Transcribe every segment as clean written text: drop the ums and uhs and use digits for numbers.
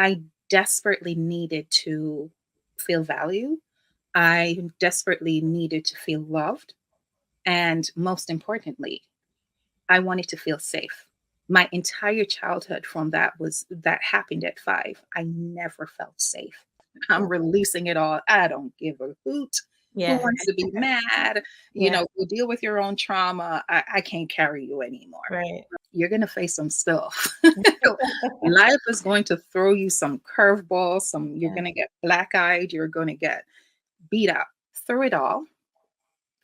I desperately needed to feel valued. I desperately needed to feel loved. And most importantly, I wanted to feel safe. My entire childhood from that happened at 5. I never felt safe. I'm Yeah. releasing it all. I don't give a hoot. Who Yeah. wants to be mad? Yeah. You deal with your own trauma. I can't carry you anymore. Right. You're going to face some stuff. Life is going to throw you some curveballs, you're Yeah. going to get black-eyed, you're going to get beat up. Through it all,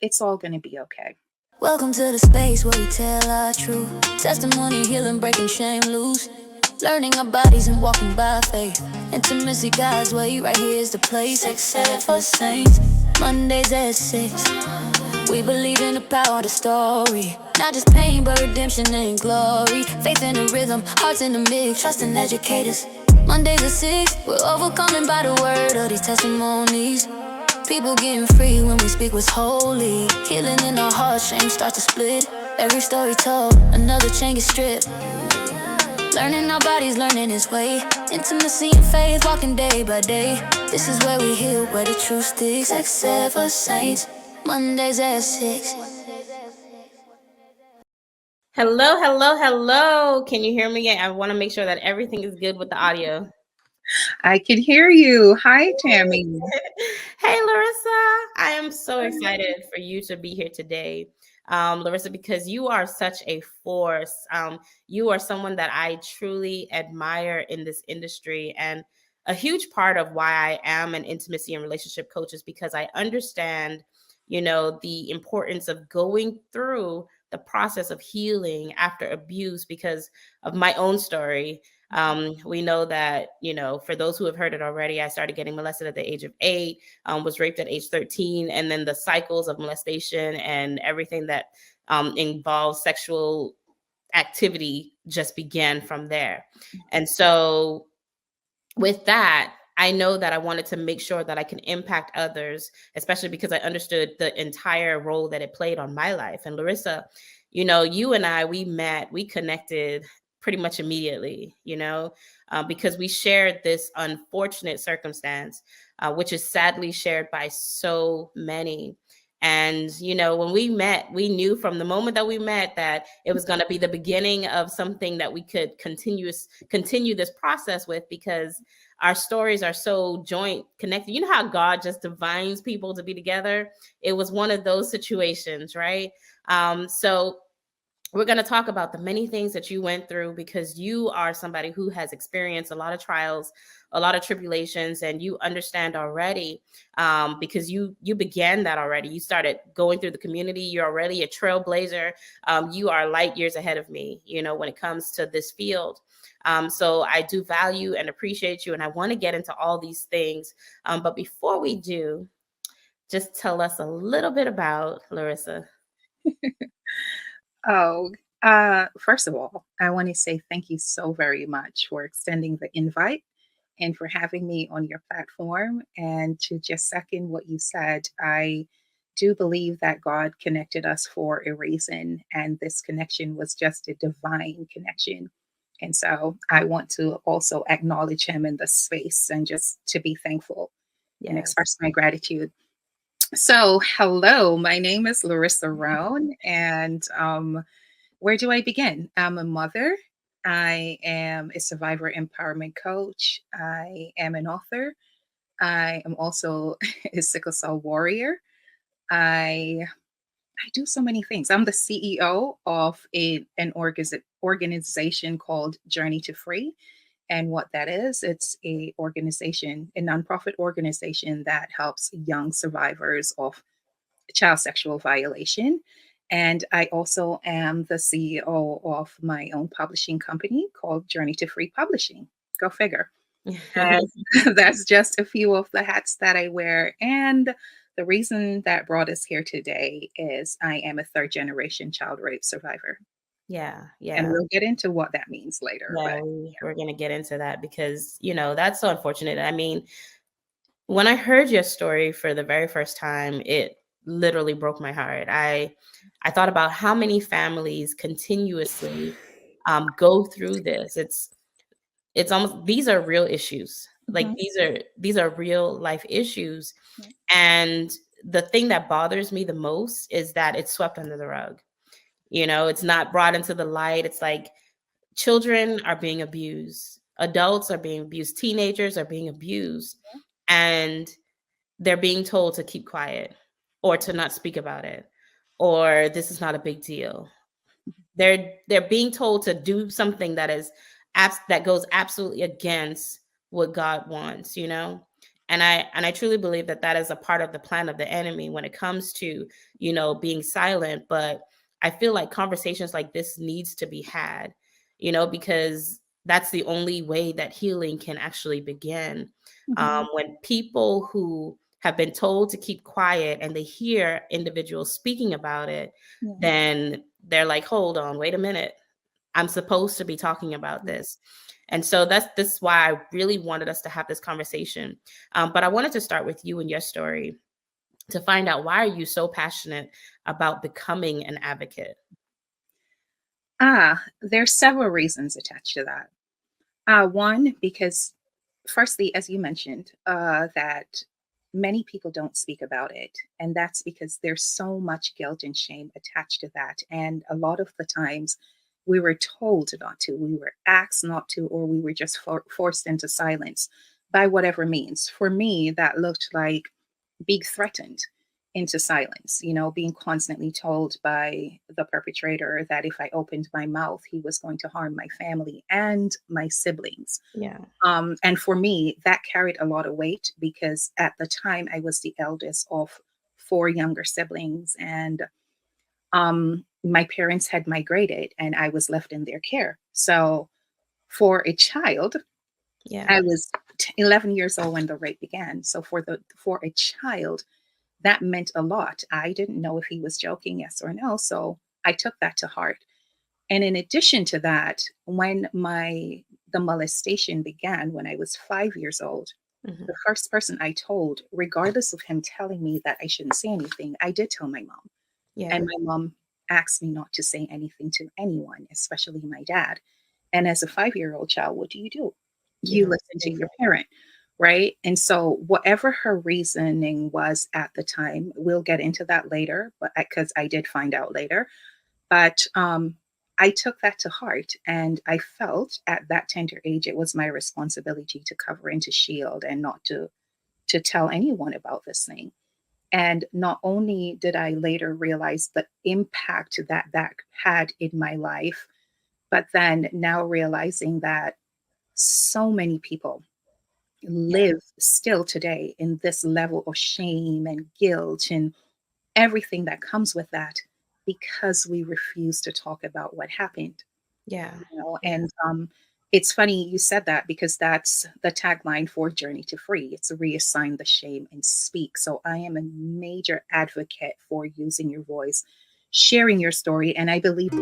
it's all going to be okay. Welcome to the space where we tell our truth. Testimony, healing, breaking shame loose. Learning our bodies and walking by faith. Intimacy God's way, right here is the place. Sex ed for saints, Mondays at 6. We believe in the power of the story. Not just pain, but redemption and glory. Faith in the rhythm, hearts in the mix. Trust in educators. Mondays at 6. We're overcoming by the word of these testimonies. People getting free when we speak what's holy. Healing in our hearts, shame starts to split. Every story told, another chain gets stripped. Learning our bodies, learning His way. Intimacy and faith, walking day by day. This is where we heal, where the truth sticks. Sex ed for saints, Mondays at 6. Hello, hello, hello. Can you hear me? I want to make sure that everything is good with the audio. I can hear you. Hi, Tammy. Hey, Larissa. I am so excited for you to be here today, Larissa, because you are such a force. You are someone that I truly admire in this industry. And a huge part of why I am an intimacy and relationship coach is because I understand, the importance of going through the process of healing after abuse because of my own story. We know that, for those who have heard it already, I started getting molested at the age of 8, was raped at age 13, and then the cycles of molestation and everything that involves sexual activity just began from there. And so with that, I know that I wanted to make sure that I can impact others, especially because I understood the entire role that it played on my life. And Larissa, you and I, we connected pretty much immediately, because we shared this unfortunate circumstance, which is sadly shared by so many. And, when we met, we knew from the moment that we met that it was going to be the beginning of something that we could continue this process with, because our stories are so joint connected. You know how God just divines people to be together? It was one of those situations, right? So we're going to talk about the many things that you went through, because you are somebody who has experienced a lot of trials, a lot of tribulations, and you understand already, because you began that already. You started going through the community. You're already a trailblazer. You are light years ahead of me, when it comes to this field. So I do value and appreciate you, and I want to get into all these things. But before we do, just tell us a little bit about Larissa. Oh, first of all, I want to say thank you so very much for extending the invite and for having me on your platform. And to just second what you said, I do believe that God connected us for a reason, and this connection was just a divine connection. And so I want to also acknowledge Him in this space and just to be thankful and Yes. express my gratitude. So, hello, my name is Larissa Rhone, and where do I begin? I'm a mother. I am a survivor empowerment coach. I am an author. I am also a sickle cell warrior. I I do so many things. I'm the CEO of organization called Journey to Free. And what that is, it's a nonprofit organization that helps young survivors of child sexual violation. And I also am the CEO of my own publishing company called Journey to Free Publishing. Go figure. And that's just a few of the hats that I wear. And the reason that brought us here today is I am a third generation child rape survivor. Yeah. And we'll get into what that means later. Yeah, But we're going to get into that because, that's so unfortunate. I mean, when I heard your story for the very first time, it literally broke my heart. I thought about how many families continuously go through this. it's almost, these are real issues. Like Mhm. these are real life issues. Yeah. And the thing that bothers me the most is that it's swept under the rug. It's not brought into the light. It's like children are being abused, adults are being abused, teenagers are being abused, and they're being told to keep quiet or to not speak about it, or this is not a big deal. They're being told to do something that is that goes absolutely against what God wants, and I truly believe that that is a part of the plan of the enemy when it comes to being silent. But I feel like conversations like this needs to be had, because that's the only way that healing can actually begin. Mhm. When people who have been told to keep quiet and they hear individuals speaking about it, Yeah. then they're like, hold on, wait a minute. I'm supposed to be talking about this. And so this is why I really wanted us to have this conversation. But I wanted to start with you and your story to find out, why are you so passionate about becoming an advocate? There's several reasons attached to that. One, because firstly, as you mentioned, that many people don't speak about it. And that's because there's so much guilt and shame attached to that. And a lot of the times we were told not to, we were asked not to, or we were just forced into silence by whatever means. For me, that looked like being threatened into silence, being constantly told by the perpetrator that if I opened my mouth, he was going to harm my family and my siblings. Yeah. And for me, that carried a lot of weight because at the time I was the eldest of four younger siblings, and my parents had migrated and I was left in their care. So for a child, Yeah. I was 11 years old when the rape began. So for a child, that meant a lot. I didn't know if he was joking, yes or no. So I took that to heart. And in addition to that, when the molestation began when I was 5 years old, Mhm. the first person I told, regardless of him telling me that I shouldn't say anything, I did tell my mom. Yeah. And my mom asked me not to say anything to anyone, especially my dad. And as a 5-year-old child, what do? You Yeah. listen to your parent, right? And so, whatever her reasoning was at the time, we'll get into that later, but because I did find out later. But I took that to heart, and I felt at that tender age it was my responsibility to cover and to shield, and not to tell anyone about this thing. And not only did I later realize the impact that that had in my life, but then now realizing that so many people live still today in this level of shame and guilt and everything that comes with that because we refuse to talk about what happened. Yeah. Yeah. And it's funny you said that because that's the tagline for Journey to Free. It's reassign the shame and speak. So I am a major advocate for using your voice, sharing your story, and I believe.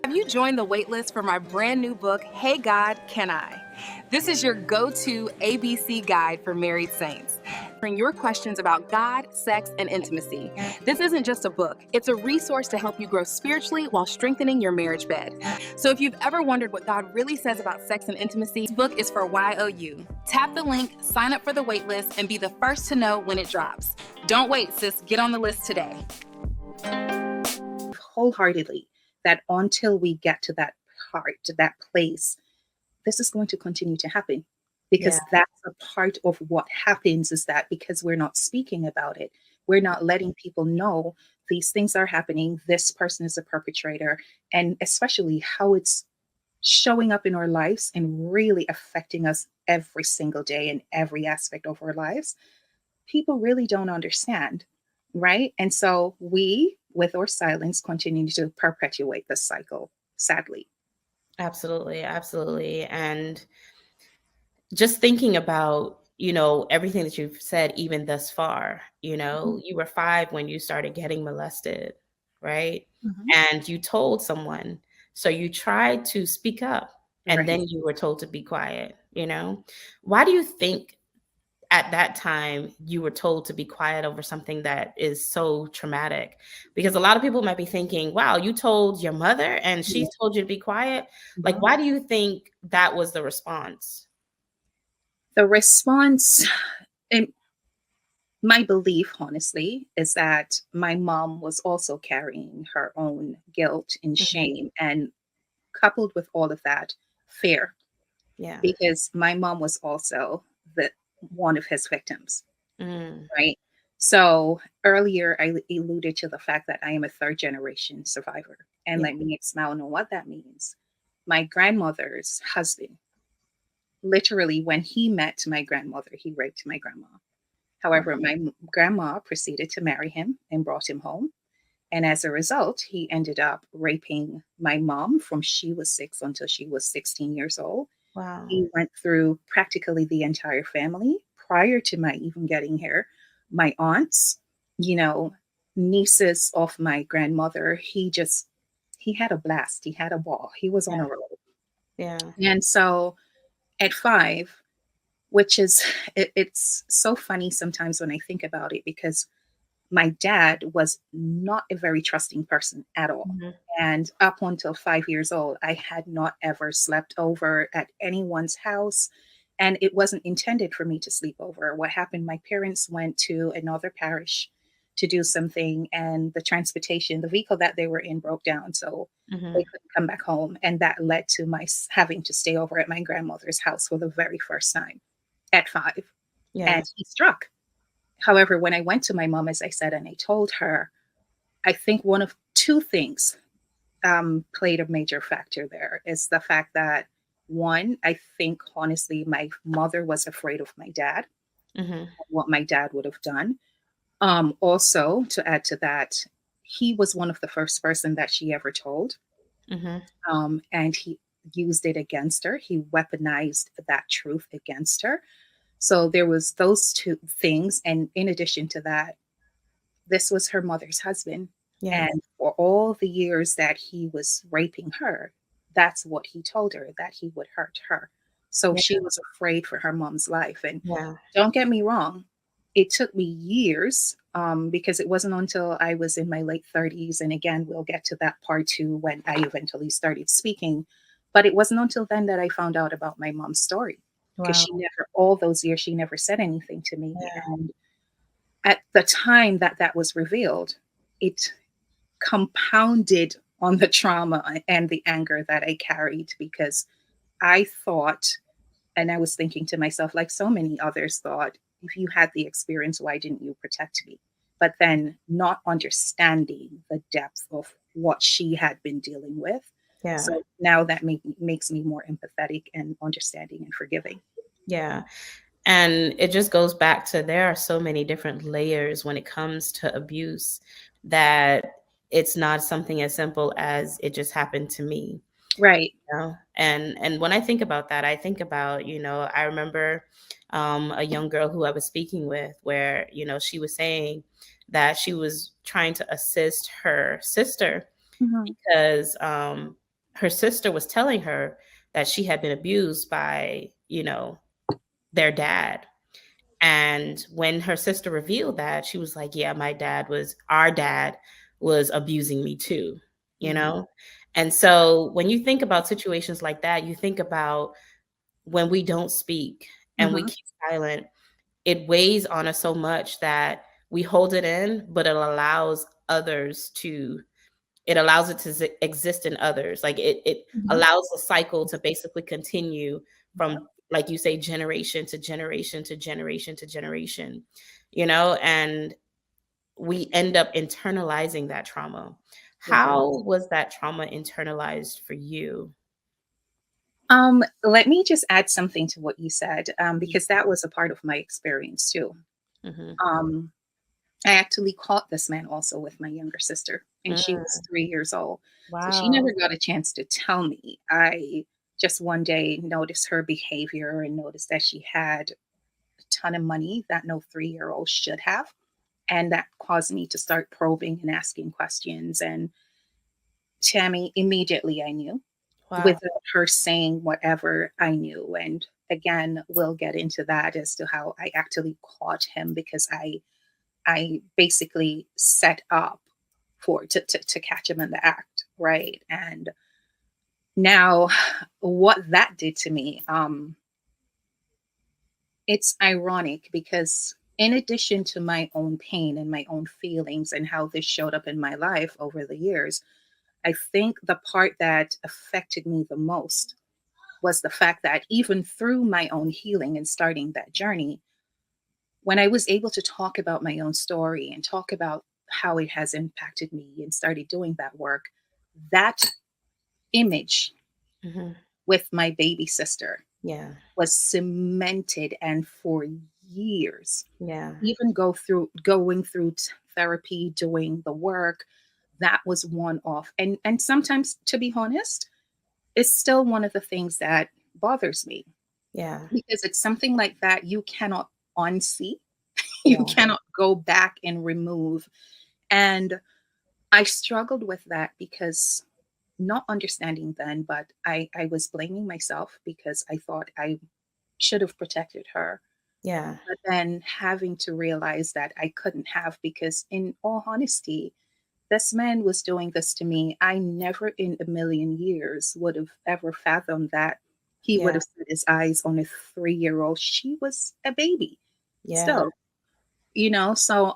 Have you joined the waitlist for my brand new book, Hey God, Can I? This is your go-to ABC guide for married saints. Bring your questions about God, sex, and intimacy. This isn't just a book. It's a resource to help you grow spiritually while strengthening your marriage bed. So if you've ever wondered what God really says about sex and intimacy, this book is for YOU. Tap the link, sign up for the waitlist, and be the first to know when it drops. Don't wait, sis. Get on the list today. Wholeheartedly that until we get to that part, to that place, this is going to continue to happen because that's a part of what happens is that because we're not speaking about it, we're not letting people know these things are happening. This person is a perpetrator, and especially how it's showing up in our lives and really affecting us every single day in every aspect of our lives. People really don't understand, right? And so we, with our silence, continue to perpetuate this cycle, sadly. Absolutely. Absolutely. And just thinking about, everything that you've said, even thus far, you were 5 when you started getting molested, right? Mhm. And you told someone. So you tried to speak up and Right. then you were told to be quiet, Why do you think at that time you were told to be quiet over something that is so traumatic? Because a lot of people might be thinking, wow, you told your mother and she Yeah. told you to be quiet. Like, Mhm. why do you think that was the response? The response, in my belief, honestly, is that my mom was also carrying her own guilt and Mhm. shame, and coupled with all of that, fear, Yeah. because my mom was also the one of his victims, Mm. right? So earlier, I alluded to the fact that I am a third generation survivor, and Yeah. let me expound on what that means. My grandmother's husband, literally, when he met my grandmother, he raped my grandma. However, Wow. my grandma proceeded to marry him and brought him home. And as a result, he ended up raping my mom from she was 6 until she was 16 years old. Wow. He went through practically the entire family prior to my even getting here. My aunts, you know, nieces of my grandmother, he had a blast. He had a ball. He was on Yeah. a roll. Yeah. And so at 5, which is it's so funny sometimes when I think about it, because my dad was not a very trusting person at all. Mhm. And up until 5 years old, I had not ever slept over at anyone's house. And it wasn't intended for me to sleep over. What happened, my parents went to another parish to do something, and the transportation, the vehicle that they were in broke down. So they Mhm. couldn't come back home. And that led to my having to stay over at my grandmother's house for the very first time at 5. Yeah. And he struck. However, when I went to my mom, as I said, and I told her, I think one of two things played a major factor there is the fact that, one, I think honestly, my mother was afraid of my dad, Mhm. what my dad would have done. Also, to add to that, he was one of the first person that she ever told, Mhm. and he used it against her. He weaponized that truth against her. So there was those two things, and in addition to that, this was her mother's husband. Yeah. And for all the years that he was raping her, that's what he told her, that he would hurt her. So Yeah. she was afraid for her mom's life. And Yeah. don't get me wrong, it took me years, because it wasn't until I was in my late 30s. And again, we'll get to that part too when I eventually started speaking. But it wasn't until then that I found out about my mom's story, because Wow. she never, all those years, she never said anything to me. Yeah. And at the time that that was revealed, it compounded on the trauma and the anger that I carried, because I thought, and I was thinking to myself, like so many others thought, if you had the experience, why didn't you protect me? But then not understanding the depth of what she had been dealing with. Yeah. So now that makes me more empathetic and understanding and forgiving. Yeah. And it just goes back to there are so many different layers when it comes to abuse that it's not something as simple as it just happened to me. Right. And when I think about that, I think about, I remember a young girl who I was speaking with where, she was saying that she was trying to assist her sister Mhm. because her sister was telling her that she had been abused by, their dad. And when her sister revealed that, she was like, yeah, our dad was abusing me too, you Mhm. know? And so when you think about situations like that, you think about when we don't speak and we Mhm. keep silent, it weighs on us so much that we hold it in, but it allows it to exist in others. Like it Mhm. allows the cycle to basically continue Yep. from, like you say, generation to generation to generation to generation, and we end up internalizing that trauma. We do. How was that trauma internalized for you? Let me just add something to what you said, because that was a part of my experience too. Mm-hmm. Um, I actually caught this man also with my younger sister, and she was Mm, 3 years old. So she wow. never got a chance to tell me. I just one day noticed her behavior and noticed that she had a ton of money that no 3-year-old should have. And that caused me to start probing and asking questions. And Tammy, immediately I knew Wow. without her saying whatever I knew. And again, we'll get into that as to how I actually caught him, because I basically set up to catch him in the act, right? And now, what that did to me, it's ironic because in addition to my own pain and my own feelings and how this showed up in my life over the years, I think the part that affected me the most was the fact that even through my own healing and starting that journey, when I was able to talk about my own story and talk about how it has impacted me and started doing that work, that image Hmm. with my baby sister Yeah. was cemented. And for years, Yeah. even going through therapy, doing the work, that was one off. And sometimes, to be honest, it's still one of the things that bothers me, Yeah. because it's something like that you cannot unsee. You Yeah. cannot go back and remove. And I struggled with that because, not understanding then, but I was blaming myself because I thought I should have protected her. Yeah. But then having to realize that I couldn't have, because in all honesty, this man was doing this to me. I never in a million years would have ever fathomed that he would Yeah. have set his eyes on a 3-year-old. She was a baby Yeah. still, so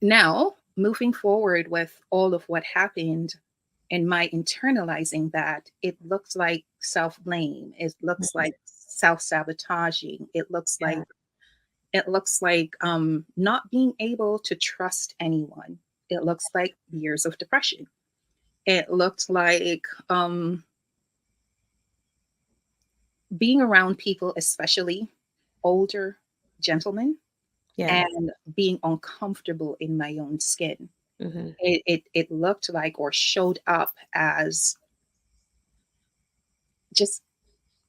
now moving forward with all of what happened and my internalizing that, it looks like self-blame. It looks Mhm. like self-sabotaging. Yeah. It looks like not being able to trust anyone. It looks like years of depression. It looked like being around people, especially older gentlemen, Yeah. and being uncomfortable in my own skin. Hmm. It looked like, or showed up as, just,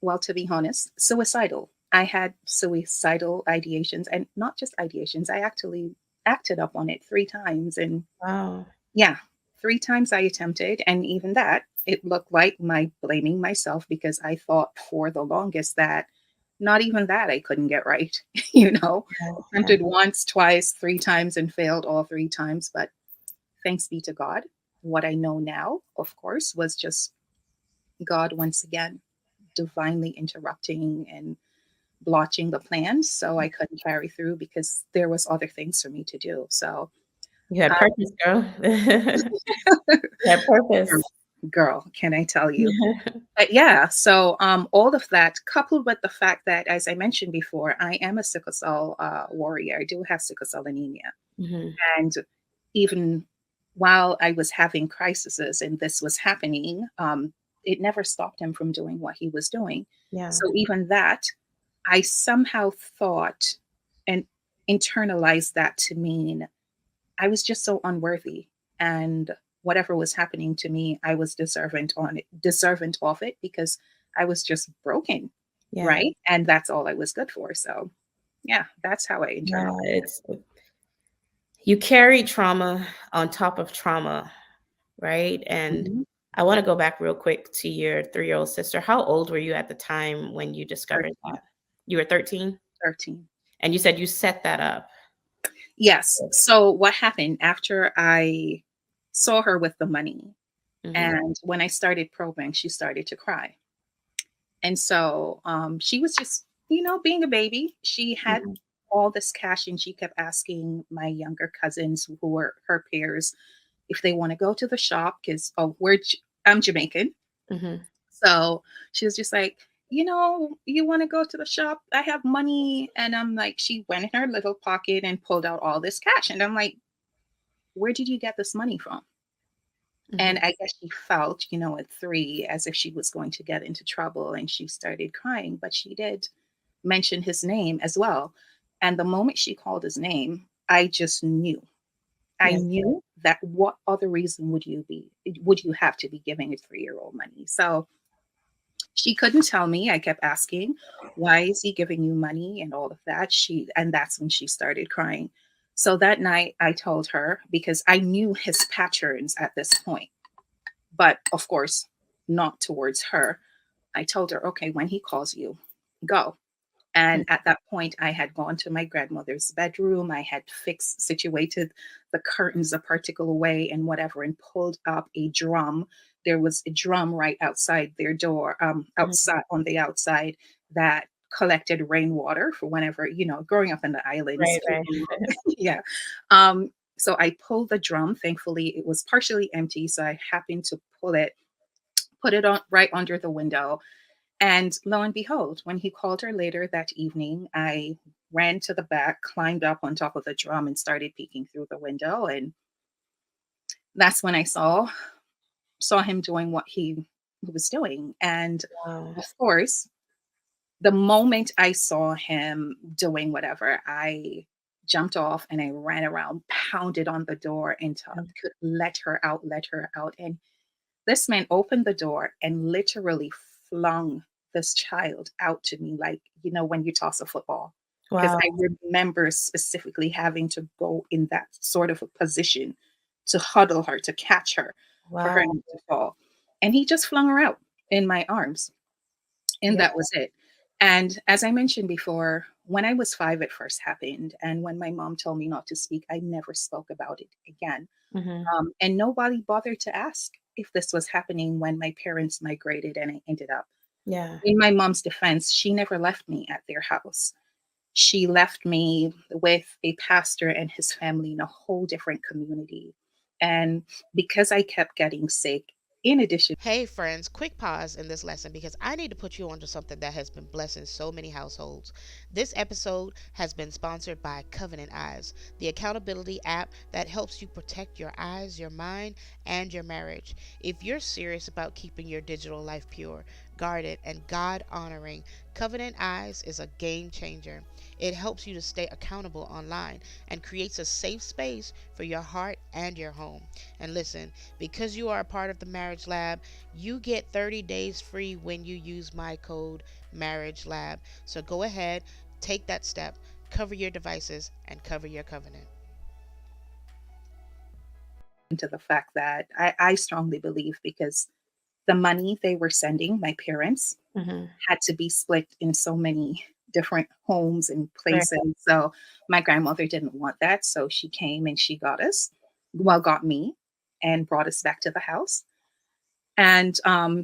well, to be honest, suicidal. I had suicidal ideations, and not just ideations. I actually acted up on it 3 times. And Wow. yeah, 3 times I attempted. And even that, it looked like my blaming myself, because I thought for the longest that not even that I couldn't get right. you know, Yeah. Yeah. Attempted once, twice, 3 times, and failed all 3 times. But thanks be to God. What I know now, of course, was just God once again divinely interrupting and blotching the plans so I couldn't carry through, because there was other things for me to do. So, You had uh, purpose, girl. You had purpose. girl, can I tell you? But yeah, so all of that, coupled with the fact that, as I mentioned before, I am a sickle cell warrior. I do have sickle cell anemia. Hmm. And even while I was having crises and this was happening, it never stopped him from doing what he was doing. Yeah. So even that, I somehow thought and internalized that to mean I was just so unworthy, and whatever was happening to me, I was deserving of it, because I was just broken, Yeah. right? And that's all I was good for. So yeah, that's how I Yeah. internalized it. It's you carry trauma on top of trauma, right? And Mhm. I want to go back real quick to your 3-year-old sister. How old were you at the time when you discovered 13, that? You were 13? 13. And you said you set that up. Yes. So what happened after I saw her with the money, Hmm. and when I started probing, she started to cry. And so she was just, being a baby. She had Hmm. all this cash, and she kept asking my younger cousins, who were her peers, if they want to go to the shop, because, oh, I'm Jamaican. Hmm. So she was just like, you want to go to the shop? I have money. And I'm like, she went in her little pocket and pulled out all this cash. And I'm like, where did you get this money from? And Hmm. I guess she felt, at 3, as if she was going to get into trouble, and she started crying, but she did mention his name as well. And the moment she called his name, I just knew. I Yeah. knew that what other reason would you have to be giving a 3-year-old money? So she couldn't tell me. I kept asking, why is he giving you money and all of that? And that's when she started crying. So that night I told her, because I knew his patterns at this point, but of course, not towards her. I told her, okay, when he calls you, go. And at that point, I had gone to my grandmother's bedroom. I had situated the curtains a particular way and whatever, and pulled up a drum. There was a drum right outside their door, outside on the outside, that collected rainwater for whenever, growing up in the islands. Right, right. Yeah. So I pulled the drum. Thankfully, it was partially empty. So I happened to put it on right under the window. And lo and behold, when he called her later that evening, I ran to the back, climbed up on top of the drum, and started peeking through the window. And that's when I saw him doing what he was doing. And Wow. of course, the moment I saw him doing whatever, I jumped off and I ran around, pounded on the door until I could let her out, let her out. And this man opened the door and literally flung this child out to me, like, when you toss a football. Because Wow. I remember specifically having to go in that sort of a position to huddle her, to catch her, for her Wow. not to fall. And he just flung her out in my arms. And Yeah. that was it. And as I mentioned before, when I was 5, it first happened. And when my mom told me not to speak, I never spoke about it again. Mhm. And nobody bothered to ask if this was happening when my parents migrated and I ended up. Yeah. In my mom's defense, she never left me at their house. She left me with a pastor and his family in a whole different community. And because I kept getting sick, in addition, Hey, friends, quick pause in this lesson because I need to put you onto something that has been blessing so many households. This episode has been sponsored by Covenant Eyes, the accountability app that helps you protect your eyes, your mind, and your marriage. If you're serious about keeping your digital life pure, guarded, and God honoring, Covenant Eyes is a game changer. It helps you to stay accountable online and creates a safe space for your heart and your home. And listen, because you are a part of the Marriage Lab, you get 30 days free when you use my code Marriage Lab. So go ahead, take that step, cover your devices, and cover your covenant. to the fact that I strongly believe, because the money they were sending, my parents, Mhm. had to be split in so many different homes and Right. places. So my grandmother didn't want that. So she came and she got me and brought us back to the house. And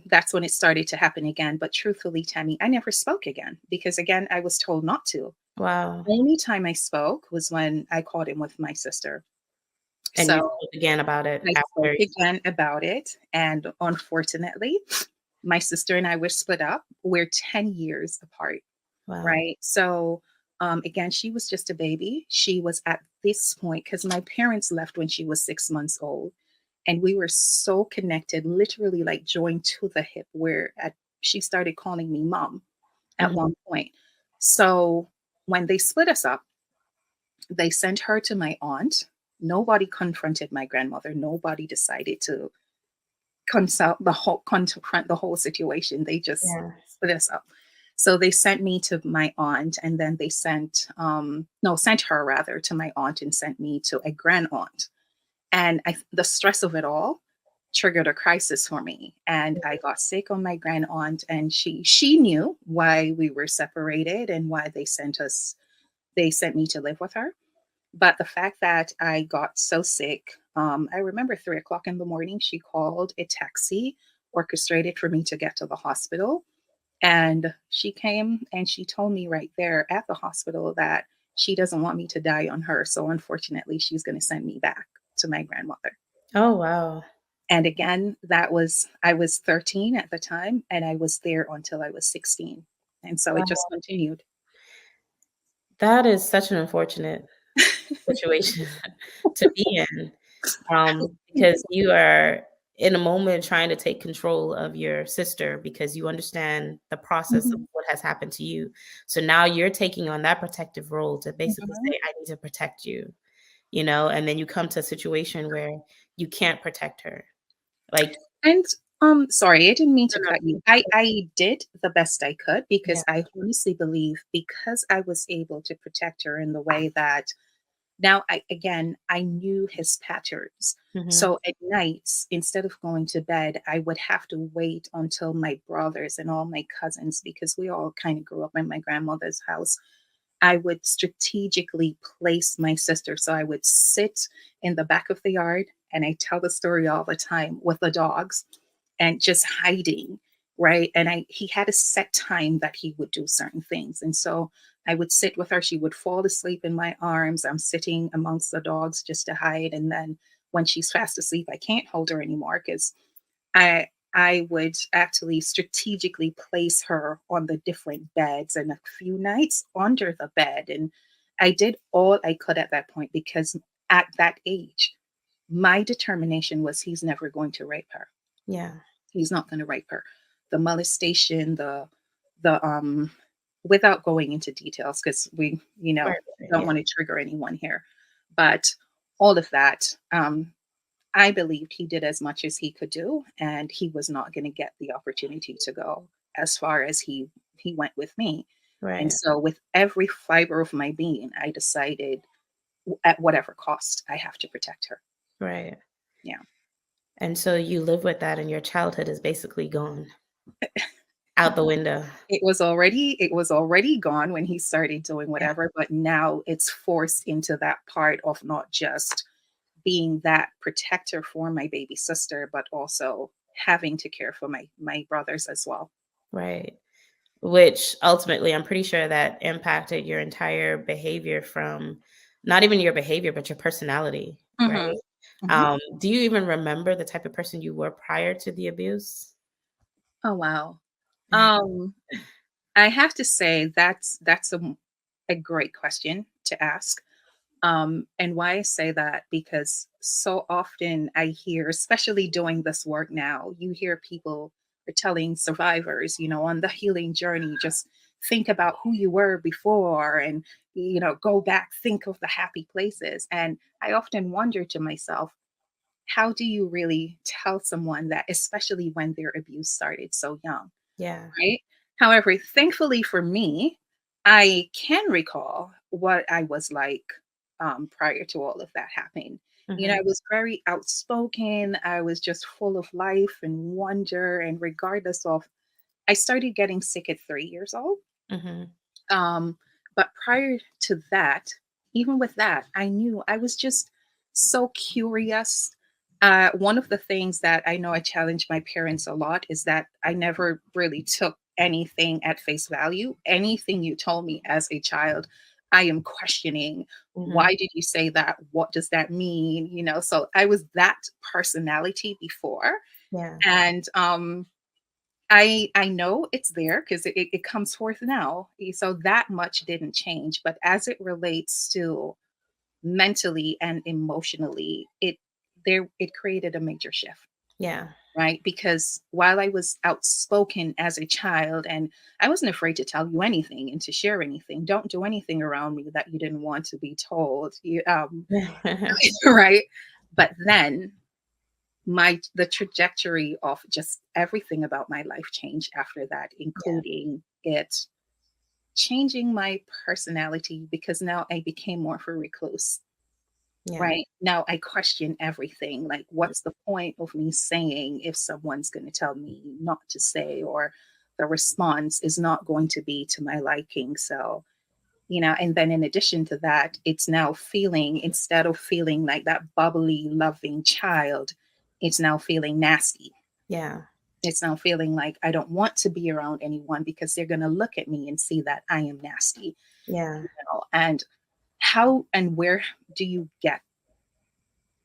that's when it started to happen again. But truthfully, Tammy, I never spoke again because, again, I was told not to. Wow. The only time I spoke was when I called him with my sister. And you So spoke again about it I spoke after. again about it. And unfortunately, my sister and I were split up. We're 10 years apart. Wow. Right. So, again, she was just a baby. She was at this point because my parents left when she was 6 months old. And we were so connected, literally like joined to the hip, where she started calling me mom at Mhm. one point. So when they split us up, they sent her to my aunt. Nobody confronted my grandmother. Nobody decided to confront the whole situation. They just Yeah. split us up. So they sent me to my aunt, and then they sent her rather to my aunt and sent me to a grand aunt. And the stress of it all triggered a crisis for me. And I got sick on my grand aunt, and she knew why we were separated and why they sent me to live with her. But the fact that I got so sick, I remember 3 o'clock in the morning, she called a taxi, orchestrated for me to get to the hospital. And she came and she told me right there at the hospital that she doesn't want me to die on her. So unfortunately, she's going to send me back to my grandmother. Oh, wow. And again, I was 13 at the time, and I was there until I was 16. And so it just Wow. continued. That is such an unfortunate situation to be in, because you are in a moment trying to take control of your sister because you understand the process of Mhm, what has happened to you. So now you're taking on that protective role to basically mhm. say, "I need to protect you," and then you come to a situation where you can't protect her. Like, And sorry, I didn't mean to no, cut you. I did the best I could yeah. because I honestly believe, because I was able to protect her in the way that Now, I knew his patterns. Mhm. So at nights, instead of going to bed, I would have to wait until my brothers and all my cousins, because we all kind of grew up in my grandmother's house. I would strategically place my sister. So I would sit in the back of the yard, and I tell the story all the time, with the dogs and just hiding, right? And he had a set time that he would do certain things. And so I would sit with her. She would fall asleep in my arms. I'm sitting amongst the dogs just to hide. And then when she's fast asleep, I can't hold her anymore, because I would actually strategically place her on the different beds, and a few nights under the bed. And I did all I could at that point, because at that age, my determination was he's never going to rape her. Yeah. He's not going to rape her. The molestation, the without going into details, because we, Right. don't Yeah. want to trigger anyone here, but all of that, I believed he did as much as he could do, and he was not going to get the opportunity to go as far as he went with me. And Right. so, with every fiber of my being, I decided, at whatever cost, I have to protect her. Right. Yeah. And so you live with that, and your childhood is basically gone out the window. It was already gone when he started doing Yeah. whatever, but now it's forced into that part of not just being that protector for my baby sister, but also having to care for my brothers as well. Right. Which ultimately, I'm pretty sure that impacted your entire behavior, from not even your behavior, but your personality, Mhm. right? Mhm. Do you even remember the type of person you were prior to the abuse? Oh, wow. Um, I have to say that's a great question to ask. And why I say that, because so often I hear, especially doing this work now, you hear people are telling survivors, on the healing journey, just think about who you were before, and, go back, think of the happy places. And I often wonder to myself, how do you really tell someone that, especially when their abuse started so young? Yeah. Right? However, thankfully for me, I can recall what I was like, prior to all of that happening. I Mhm. was very outspoken. I was just full of life and wonder. And regardless of, I started getting sick at 3 years old. Mhm. Um, but prior to that, even with that, I knew I was just so curious. One of the things that I know I challenged my parents a lot is that I never really took anything at face value. Anything you told me as a child, I am questioning. Mhm. Why did you say that? What does that mean? So I was that personality before. Yeah. And I know it's there, because it comes forth now. So that much didn't change, but as it relates to mentally and emotionally, it created a major shift, Yeah. right? Because while I was outspoken as a child, and I wasn't afraid to tell you anything and to share anything, don't do anything around me that you didn't want to be told. Right? But then the trajectory of just everything about my life changed after that, Yeah. including it changing my personality, because now I became more of a recluse. Yeah. Right? Now I question everything. Like, what's the point of me saying if someone's going to tell me not to say, or the response is not going to be to my liking? So, and then in addition to that, it's now feeling, instead of feeling like that bubbly, loving child, it's now feeling nasty. Yeah. It's now feeling like I don't want to be around anyone, because they're going to look at me and see that I am nasty. Yeah. And how and where do you get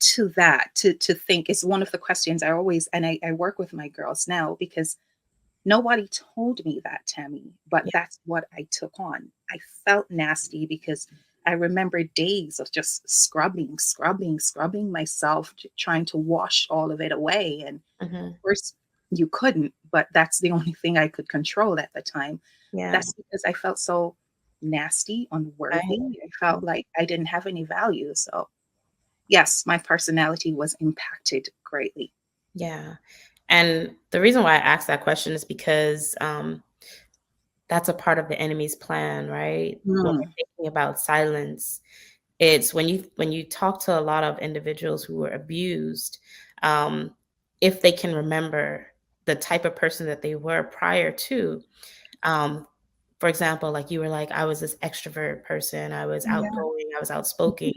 to that, to think, is one of the questions I always, and I work with my girls now, because nobody told me that, Tammy, but Yeah. that's what I took on. I felt nasty, because I remember days of just scrubbing myself, trying to wash all of it away. And Mhm. of course, you couldn't, but that's the only thing I could control at the time. Yeah. That's because I felt so nasty, Right. unworthy. I felt like I didn't have any value. So, yes, my personality was impacted greatly. Yeah. And the reason why I asked that question is because that's a part of the enemy's plan, right? When Mm, we're thinking about silence, It's when you talk to a lot of individuals who were abused, if they can remember the type of person that they were prior to, um, for example, like you were like, I was this extrovert person, I was Yeah. outgoing, I was outspoken.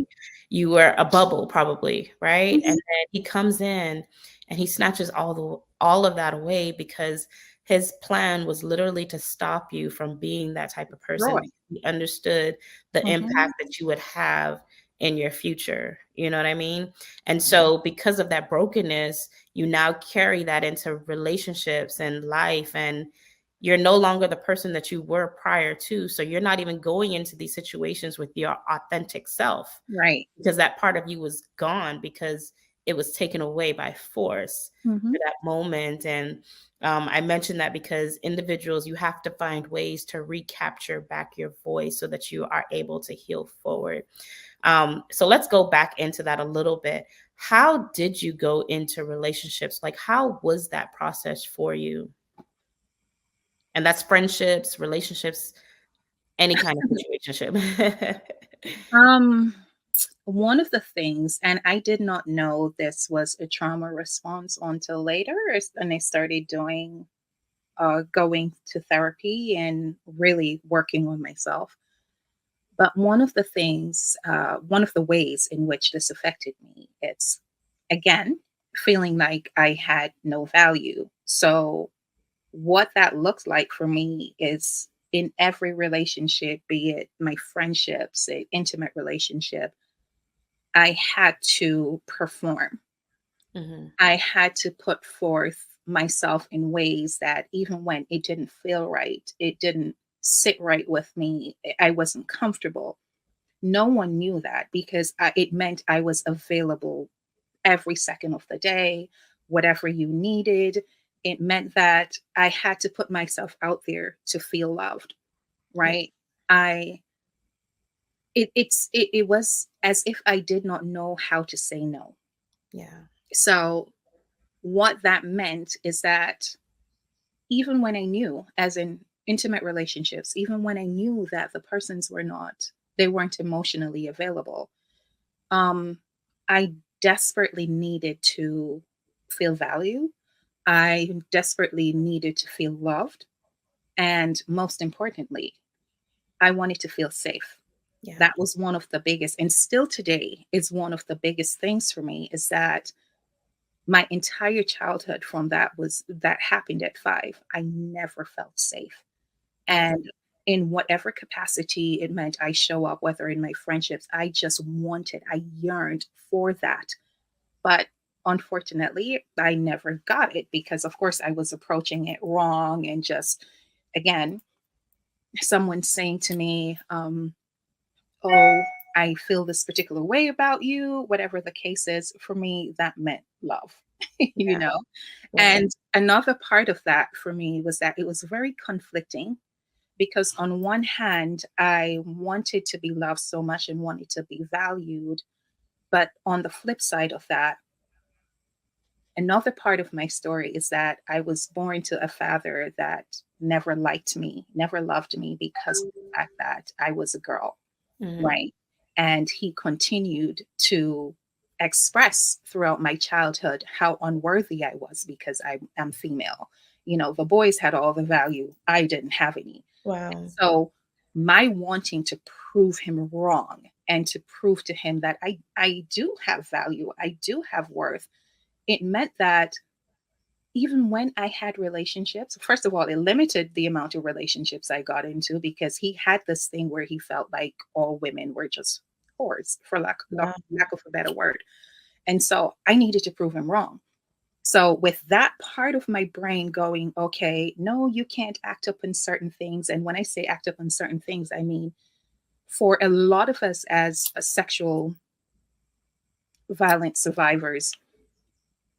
You were a bubble, probably, right? And Mhm. then he comes in and he snatches all of that away because his plan was literally to stop you from being that type of person. Right. He understood the Mhm. impact that you would have in your future. You know what I mean? And so because of that brokenness, you now carry that into relationships and life, and you're no longer the person that you were prior to. So you're not even going into these situations with your authentic self Right. because that part of you was gone because it was taken away by force Mhm. for that moment. And I mentioned that because individuals, you have to find ways to recapture back your voice so that you are able to heal forward. So let's go back into that a little bit. How did you go into relationships? Like, how was that process for you? And that's friendships, relationships, any kind of situationship. Um, One of the things, and I did not know this was a trauma response until later, is when I started going to therapy and really working on myself. But one of the ways in which this affected me, it's again feeling like I had no value. So, what that looks like for me is in every relationship, be it my friendships, a intimate relationship, I had to perform. Mhm. I had to put forth myself in ways that even when it didn't feel right, it didn't sit right with me, I wasn't comfortable. No one knew that because it meant I was available every second of the day, whatever you needed. It meant that I had to put myself out there to feel loved, Yeah. right? I it was as if I did not know how to say no. Yeah. So what that meant is that even when I knew, as in intimate relationships, even when I knew that the persons they weren't emotionally available, um, I desperately needed to feel value. I desperately needed to feel loved. And most importantly, I wanted to feel safe. Yeah. That was one of the biggest, and still today is one of the biggest things for me is that my entire childhood from that happened at 5, I never felt safe. Yeah. And in whatever capacity it meant I show up, whether in my friendships, I yearned for that. But unfortunately, I never got it because, of course, I was approaching it wrong. And just again, someone saying to me, oh, I feel this particular way about you, whatever the case is, for me, that meant love, you Yeah. know? Yeah. And another part of that for me was that it was very conflicting because, on one hand, I wanted to be loved so much and wanted to be valued. But on the flip side of that, another part of my story is that I was born to a father that never liked me, never loved me because of the fact that I was a girl. Mhm. Right. And he continued to express throughout my childhood how unworthy I was because I am female. The boys had all the value, I didn't have any. Wow. So my wanting to prove him wrong and to prove to him that I do have value, I do have worth, it meant that even when I had relationships, first of all, it limited the amount of relationships I got into because he had this thing where he felt like all women were just whores, for Wow. lack of a better word. And so I needed to prove him wrong. So, with that part of my brain going, okay, no, you can't act up on certain things. And when I say act up on certain things, I mean, for a lot of us as sexual violence survivors,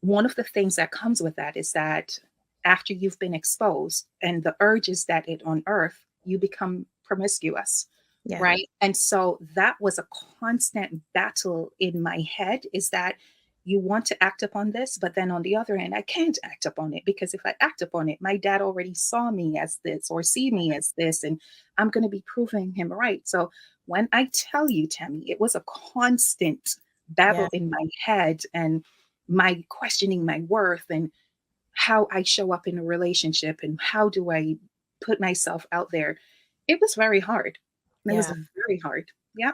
one of the things that comes with that is that after you've been exposed and the urges that it unearth, you become promiscuous, Yeah. right? And so that was a constant battle in my head is that you want to act upon this, but then on the other hand, I can't act upon it because if I act upon it, my dad already saw me as this or see me as this, and I'm going to be proving him right. So when I tell you, Tammy, it was a constant Yeah. battle in my head and my questioning my worth and how I show up in a relationship and how do I put myself out there. It was very hard. It was Yeah. very hard. Yeah.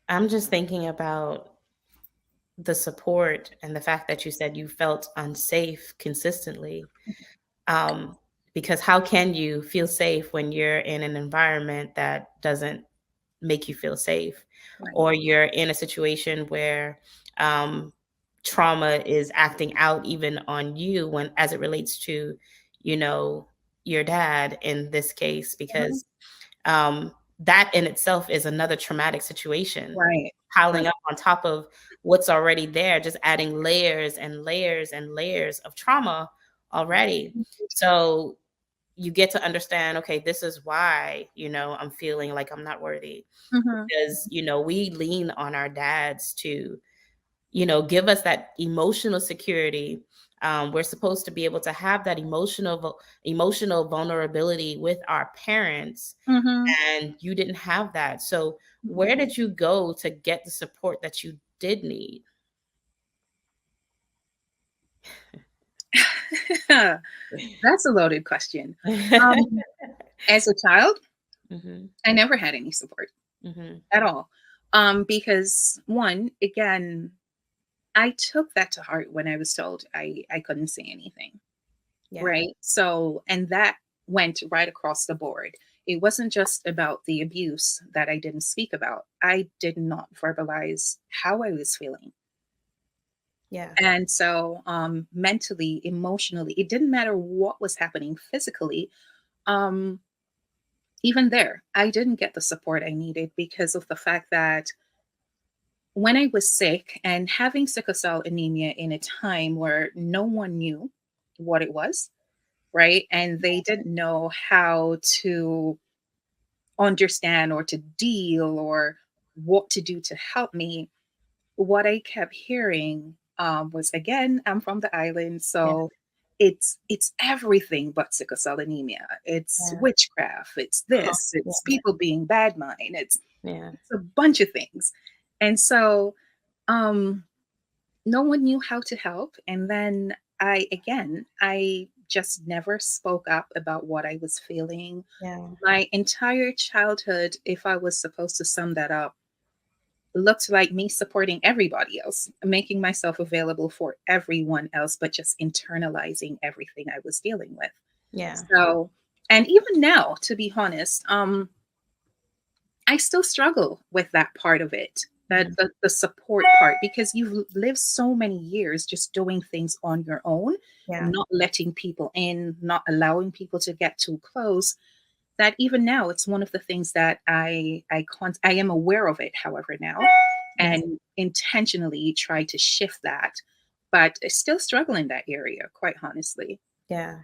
I'm just thinking about the support and the fact that you said you felt unsafe consistently. Um, because how can you feel safe when you're in an environment that doesn't make you feel safe, Right. or you're in a situation where um, trauma is acting out even on you when as it relates to, you know, your dad in this case, Mhm. because that in itself is another traumatic situation Right. piling Right. up on top of what's already there, just adding layers and layers and layers of trauma already. So you get to understand, okay, this is why, you know, I'm feeling like I'm not worthy, Mhm. because, you know, we lean on our dads to, you know, give us that emotional security. We're supposed to be able to have that emotional vulnerability with our parents, Mhm. and you didn't have that. So where did you go to get the support that you did need? That's a loaded question. Um, as a child, Mhm, I never had any support mhm. at all. Because one, again, I took that to heart when I was told I couldn't say anything. Yeah, Right. So, and that went right across the board. It wasn't just about the abuse that I didn't speak about. I did not verbalize how I was feeling. yeah, And so, mentally, emotionally, it didn't matter what was happening physically. Um, Even there, I didn't get the support I needed because of the fact that when I was sick and having sickle cell anemia in a time where no one knew what it was, right? And they didn't know how to understand or to deal or what to do to help me. What I kept hearing was again, I'm from the island, yeah, so it's everything but sickle cell anemia. It's yeah. witchcraft. It's Huh. this. Yeah, It's people being bad mind. yeah, It's a bunch of things, and so um, no one knew how to help. And then I just never spoke up about what I was feeling. yeah, My entire childhood, if I was supposed to sum that up, looked like me supporting everybody else, making myself available for everyone else, but just internalizing everything I was dealing with. yeah, So, and even now, to be honest, I still struggle with that part of it, that mhm, the support part, because you've lived so many years just doing things on your own, yeah, not letting people in, not allowing people to get too close. That even now, it's one of the things that I am aware of it. However, now, yeah, and intentionally try to shift that, but I still struggle in that area. Quite honestly, yeah,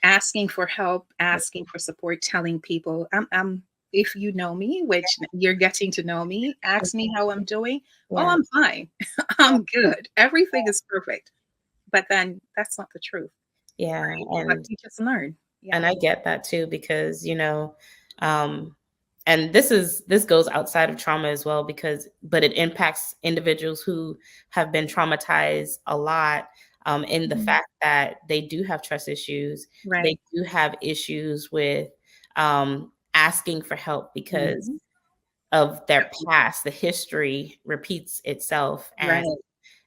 asking for help, asking for support, telling people, I'm if you know me, which you're getting to know me, ask me how I'm doing. Oh, yeah, I'm fine. I'm good. Everything is perfect. But then that's not the truth, yeah. right? But you just learn. Yeah. And I get that too, because, you know, um, and this goes outside of trauma as well, because but it impacts individuals who have been traumatized a lot, in the Mhm. fact that they do have trust issues, they Right. do have issues with asking for help because Mhm. of their past. The history repeats itself, and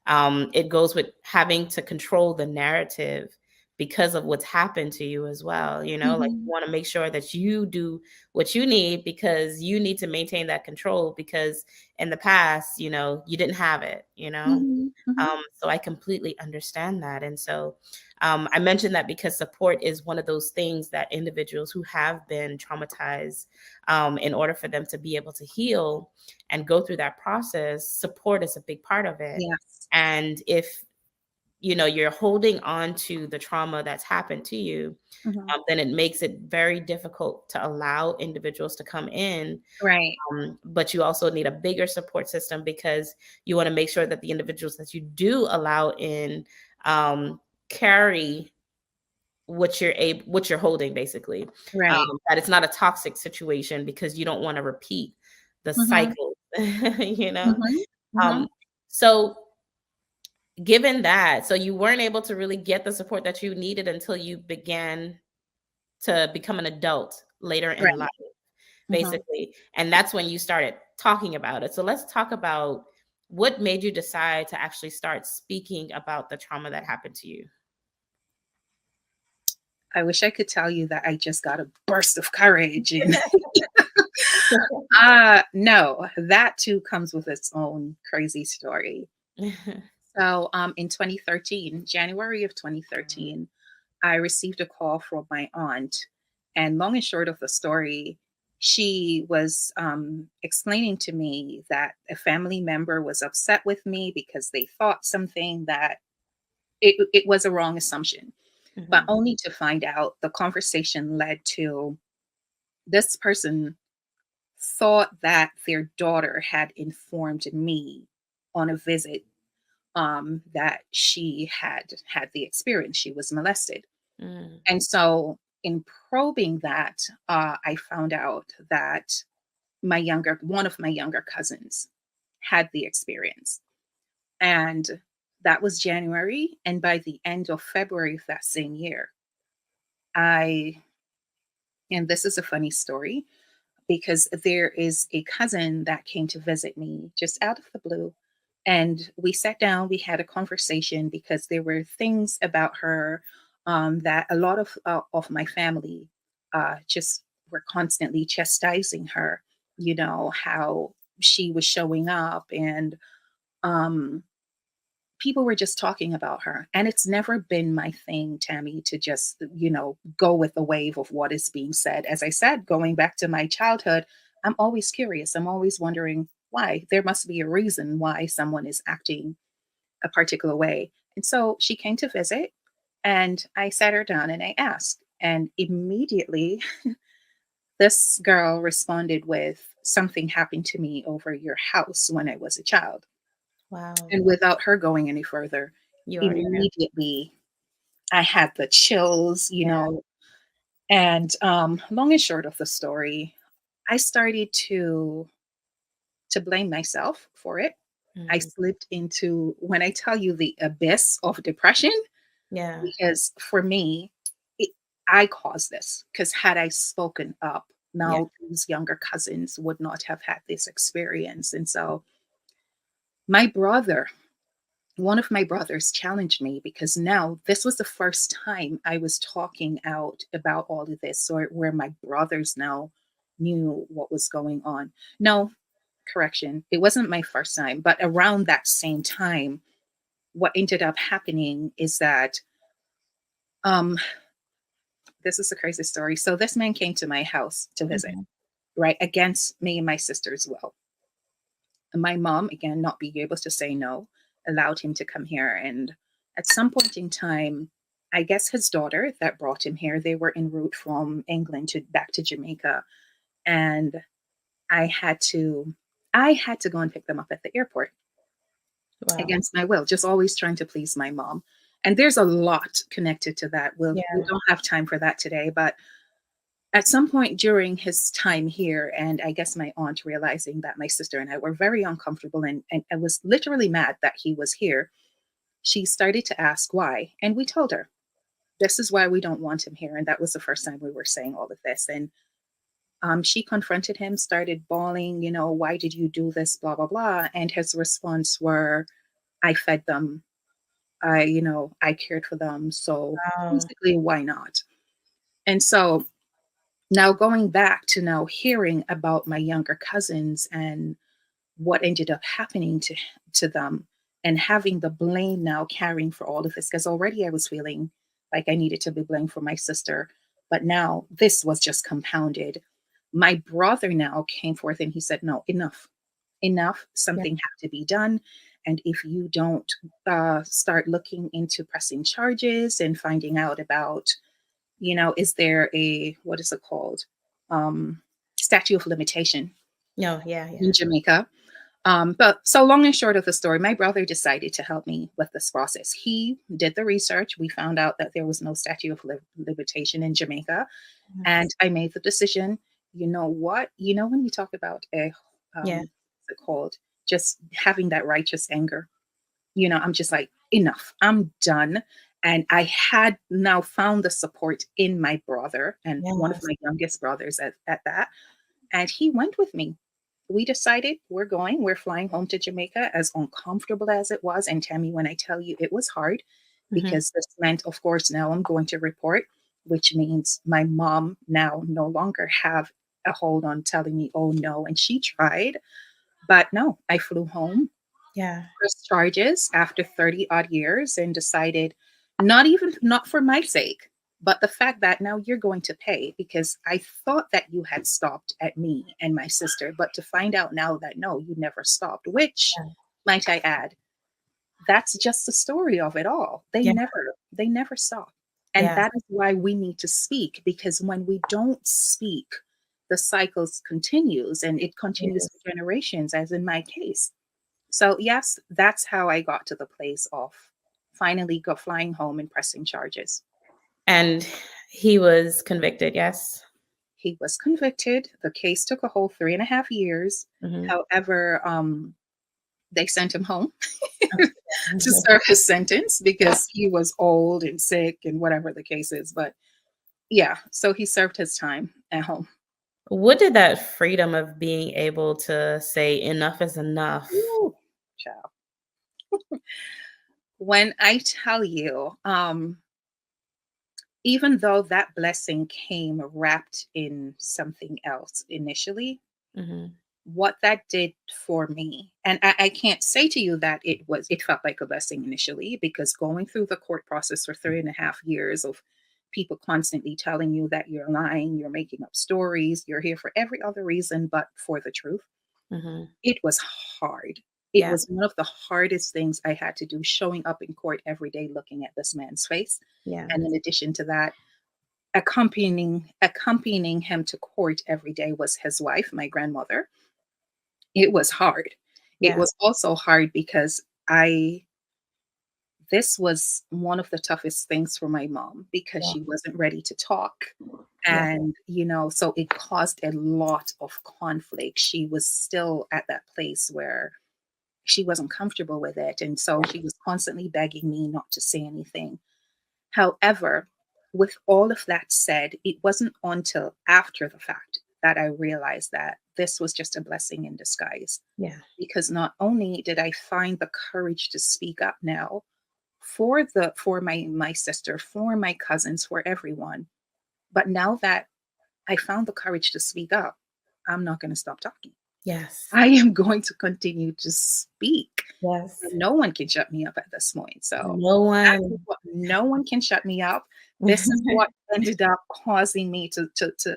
Right. it goes with having to control the narrative because of what's happened to you as well. You know, like you Mhm. want to make sure that you do what you need because you need to maintain that control, because in the past, you know, you didn't have it, you know. Mhm. Mhm. So I completely understand that. And so I mentioned that because support is one of those things that individuals who have been traumatized, in order for them to be able to heal and go through that process, support is a big part of it. Yes. And if you're holding on to the trauma that's happened to you, Mhm. then it makes it very difficult to allow individuals to come in. Right. But you also need a bigger support system, because you want to make sure that the individuals that you do allow in carry what you're holding, basically. Right. That it's not a toxic situation, because you don't want to repeat the Mhm. cycle. you know Mhm. um Mhm. so given that, so you weren't able to really get the support that you needed until you began to become an adult later in life, Right. Mhm. basically. And that's when you started talking about it. So let's talk about what made you decide to actually start speaking about the trauma that happened to you. I wish I could tell you that I just got a burst of courage and no, that too comes with its own crazy story. So, in 2013, January of 2013, I received a call from my aunt, and long and short of the story, she was explaining to me that a family member was upset with me because they thought something that it was a wrong assumption, but Mhm. only to find out the conversation led to this person thought that their daughter had informed me on a visit that she had the experience. She was molested. Mm. And so, in probing that, I found out that one of my younger cousins had the experience. And that was January. And by the end of February of that same year, I, and this is a funny story, because there is a cousin that came to visit me just out of the blue. And we sat down, we had a conversation because there were things about her that a lot of my family just were constantly chastising her, how she was showing up, and um, people were just talking about her. And it's never been my thing, Tammy, to just, go with the wave of what is being said. As I said, going back to my childhood, I'm always curious. I'm always wondering why. There must be a reason why someone is acting a particular way. And so she came to visit, and I sat her down and I asked. And immediately, this girl responded with, "Something happened to me over your house when I was a child." Wow. And without her going any further, You already knew. immediately I had the chills, Yeah. and long and short of the story, I started to blame myself for it. I Mhm. slipped into, when I tell you, the abyss of depression, Yeah. because for me, it, I caused this, because had I spoken up, Yeah. now these younger cousins would not have had this experience. And so my brother one of my brothers challenged me, because now this was the first time I was talking out about all of this, or where my brothers now knew what was going on. No, correction, it wasn't my first time, but around that same time, what ended up happening is that um this is a crazy story. So this man came to my house to visit, Mhm. right, against me and my sister's will. And my mom, again, not being able to say no, allowed him to come here. And at some point in time, I guess his daughter that brought him here, they were en route from England to back to Jamaica. And I had to I had to go and pick them up at the airport Wow. against my will, just always trying to please my mom. And there's a lot connected to that. We Yeah. don't have time for that today, but at some point during his time here, and I guess my aunt realizing that my sister and I were very uncomfortable, and I was literally mad that he was here, she started to ask why. And we told her, this is why we don't want him here. And that was the first time we were saying all of this. And she confronted him, started bawling, why did you do this, blah, blah, blah. And his response were, I fed them. I cared for them. So Wow. basically, why not? And so now going back to now hearing about my younger cousins and what ended up happening to them, and having the blame now carrying for all of this, because already I was feeling like I needed to be blamed for my sister, but now this was just compounded. My brother now came forth and he said, no, enough, Yeah. something had to be done. And if you don't start looking into pressing charges and finding out about, is there a, what is it called? Statute of limitation No, yeah, in Jamaica. But so long and short of the story, my brother decided to help me with this process. He did the research. We found out that there was no statute of limitation in Jamaica. And I made the decision, you know what? When you talk about yeah, what's it called? Just having that righteous anger, I'm just like, enough, I'm done. And I had now found the support in my brother and one of yes, my youngest brothers at that. And he went with me. We decided we're flying home to Jamaica, as uncomfortable as it was. And Tammy, when I tell you it was hard, mm-hmm. because this meant, of course, now I'm going to report, which means my mom now no longer have a hold on telling me, oh no. And she tried, but no, I flew home, Yeah, pressed charges after 30 odd years, and decided not for my sake, but the fact that now you're going to pay, because I thought that you had stopped at me and my sister, but to find out now that no, you never stopped, which, yeah, might I add, that's just the story of it all. yeah, They never stop. And yeah, that is why we need to speak, because when we don't speak, the cycles continues, and it continues yes. for generations, as in my case. So yes, that's how I got to the place of finally go flying home and pressing charges. And he was convicted, yes. He was convicted. The case took a whole 3.5 years. Mm-hmm. However, they sent him home to serve his sentence because he was old and sick and whatever the case is. But yeah, so he served his time at home. What did that freedom of being able to say enough is enough? Ooh, child. When I tell you, even though that blessing came wrapped in something else initially, Mm-hmm. what that did for me, and I can't say to you that it felt like a blessing initially, because going through the court process for 3.5 years of people constantly telling you that you're lying, you're making up stories, you're here for every other reason but for the truth, Mm-hmm. it was hard. It Yeah, was one of the hardest things I had to do, showing up in court every day looking at this man's face. yeah, And in addition to that, accompanying him to court every day was his wife, my grandmother. It was hard. It yeah, was also hard because I this was one of the toughest things for my mom, because yeah, she wasn't ready to talk. yeah, And, so it caused a lot of conflict. She was still at that place where she wasn't comfortable with it. And so she was constantly begging me not to say anything. However, with all of that said, it wasn't until after the fact that I realized that this was just a blessing in disguise. yeah, Because not only did I find the courage to speak up now for my sister, for my cousins, for everyone, but now that I found the courage to speak up, I'm not going to stop talking. yes, I am going to continue to speak. yes. No one can shut me up at this point. So No that is one. what, no one can shut me up. This is what ended up causing me to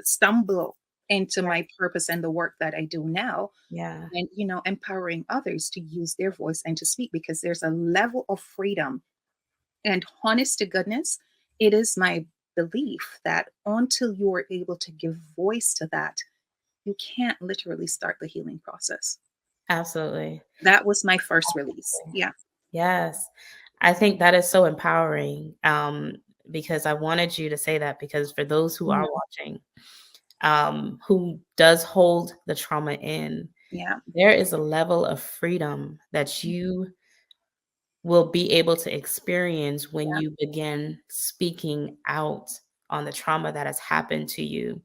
stumble into my purpose and the work that I do now. Yeah, And empowering others to use their voice and to speak, because there's a level of freedom. And honest to goodness, it is my belief that until you are able to give voice to that, you can't literally start the healing process. absolutely. That was my first release. Yeah. Yes. I think that is so empowering, because I wanted you to say that, because for those who are Mhm. watching, who does hold the trauma in, Yeah. there is a level of freedom that you will be able to experience when Yeah. you begin speaking out on the trauma that has happened to you.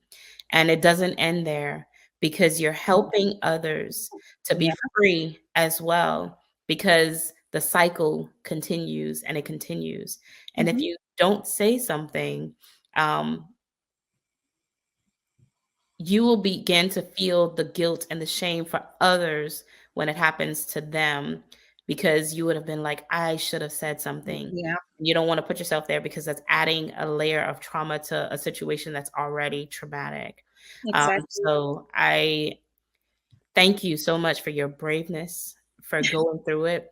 And it doesn't end there, because you're helping others to be Yeah. free as well, because the cycle continues and it continues. And if Mhm. you don't say something, um, you will begin to feel the guilt and the shame for others when it happens to them, because you would have been like, I should have said something. Yeah. You don't want to put yourself there, because that's adding a layer of trauma to a situation that's already traumatic. Exactly. So I thank you so much for your braveness, for going through it.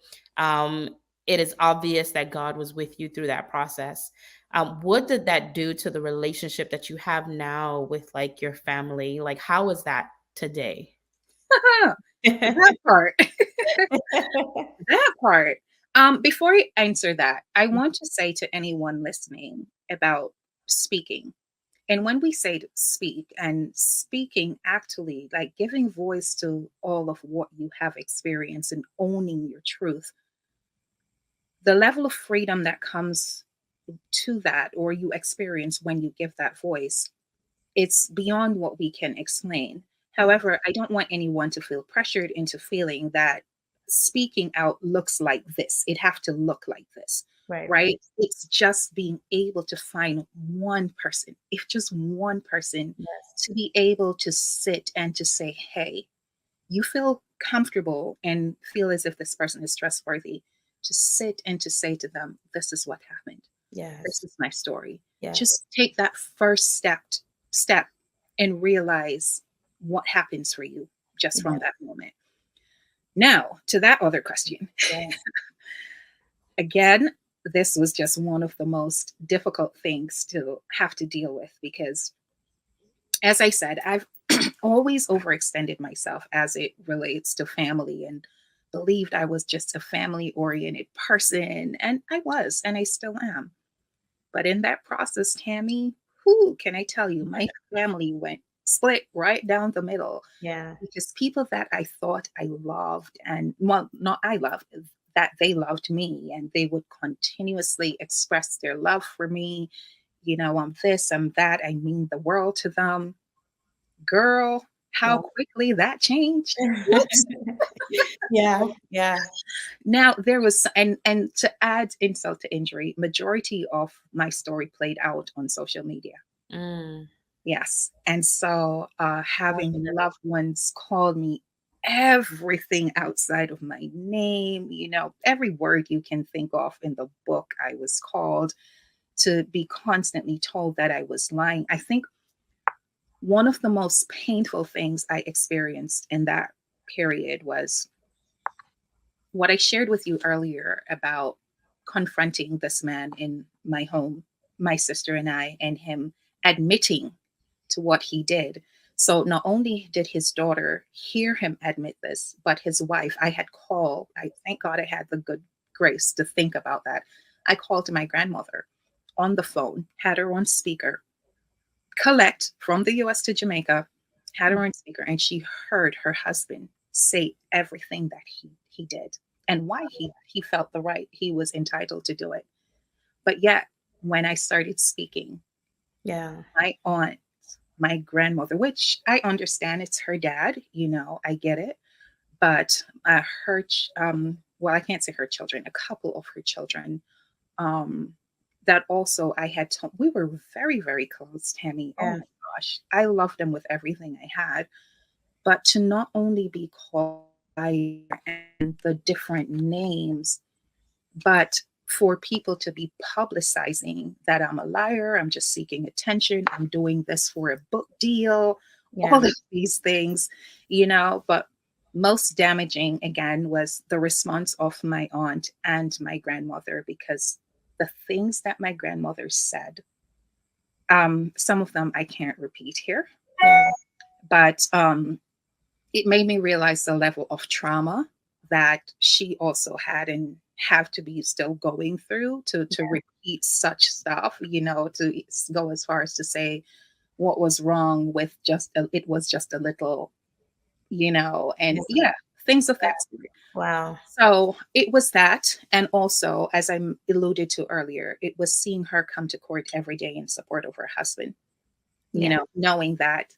It is obvious that God was with you through that process. What did that do to the relationship that you have now with like your family? Like, how is that today? That part. That part. Before I answer that, I want to say to anyone listening about speaking. And when we say to speak, and speaking actually like giving voice to all of what you have experienced and owning your truth, the level of freedom that comes to that or you experience when you give that voice, it's beyond what we can explain. However, I don't want anyone to feel pressured into feeling that speaking out looks like this. It have to look like this, Right. right? It's just being able to find one person, if just one person, Yes. to be able to sit and to say, hey, you feel comfortable and feel as if this person is trustworthy, to sit and to say to them, this is what happened. This Yes. is my story. Yes. Just take that first step and realize what happens for you just from that moment. Now, to that other question. Yeah. Again, this was just one of the most difficult things to have to deal with because, as I said, I've always overextended myself as it relates to family and believed I was just a family oriented person. And I was, and I still am. But in that process, Tammy, who can I tell you, my family went split right down the middle Yeah. because people that I thought I loved and well, not I loved, that they loved me and they would continuously express their love for me. You know, I'm this, I'm that, I mean the world to them. Girl, how Yeah. quickly that changed. Whoops. Yeah. Yeah. Now there was and to add insult to injury, majority of my story played out on social media. Mm. Yes. And so Oh, having goodness. loved ones call me everything outside of my name, you know, every word you can think of in the book, I was called, to be constantly told that I was lying. I think one of the most painful things I experienced in that period was what I shared with you earlier about confronting this man in my home, my sister and I, and him admitting to what he did. So not only did his daughter hear him admit this, but his wife, I had called. I thank God I had the good grace to think about that. I called to my grandmother on the phone, had her on speaker, collect from the US to Jamaica, had her on speaker, and she heard her husband say everything that he did and why he felt the right he was entitled to do it. But yet, when I started speaking, Yeah. my aunt, my grandmother, which I understand it's her dad, you know, I get it, but well, I can't say her children, a couple of her children, um, that also I had told, we were very, very close, Tammy. Oh Yeah. my gosh, I loved them with everything I had, but to not only be called by and the different names, but for people to be publicizing that I'm a liar, I'm just seeking attention, I'm doing this for a book deal, Yeah. all of these things, you know. But most damaging, again, was the response of my aunt and my grandmother because the things that my grandmother said, some of them I can't repeat here, Yeah. but it made me realize the level of trauma that she also had and have to be still going through to repeat such stuff, you know, to go as far as to say what was wrong with it was just a little, you know, and Yeah. yeah, things of that sort. Wow. So it was that. And also, as I alluded to earlier, it was seeing her come to court every day in support of her husband, you Yeah. know, knowing that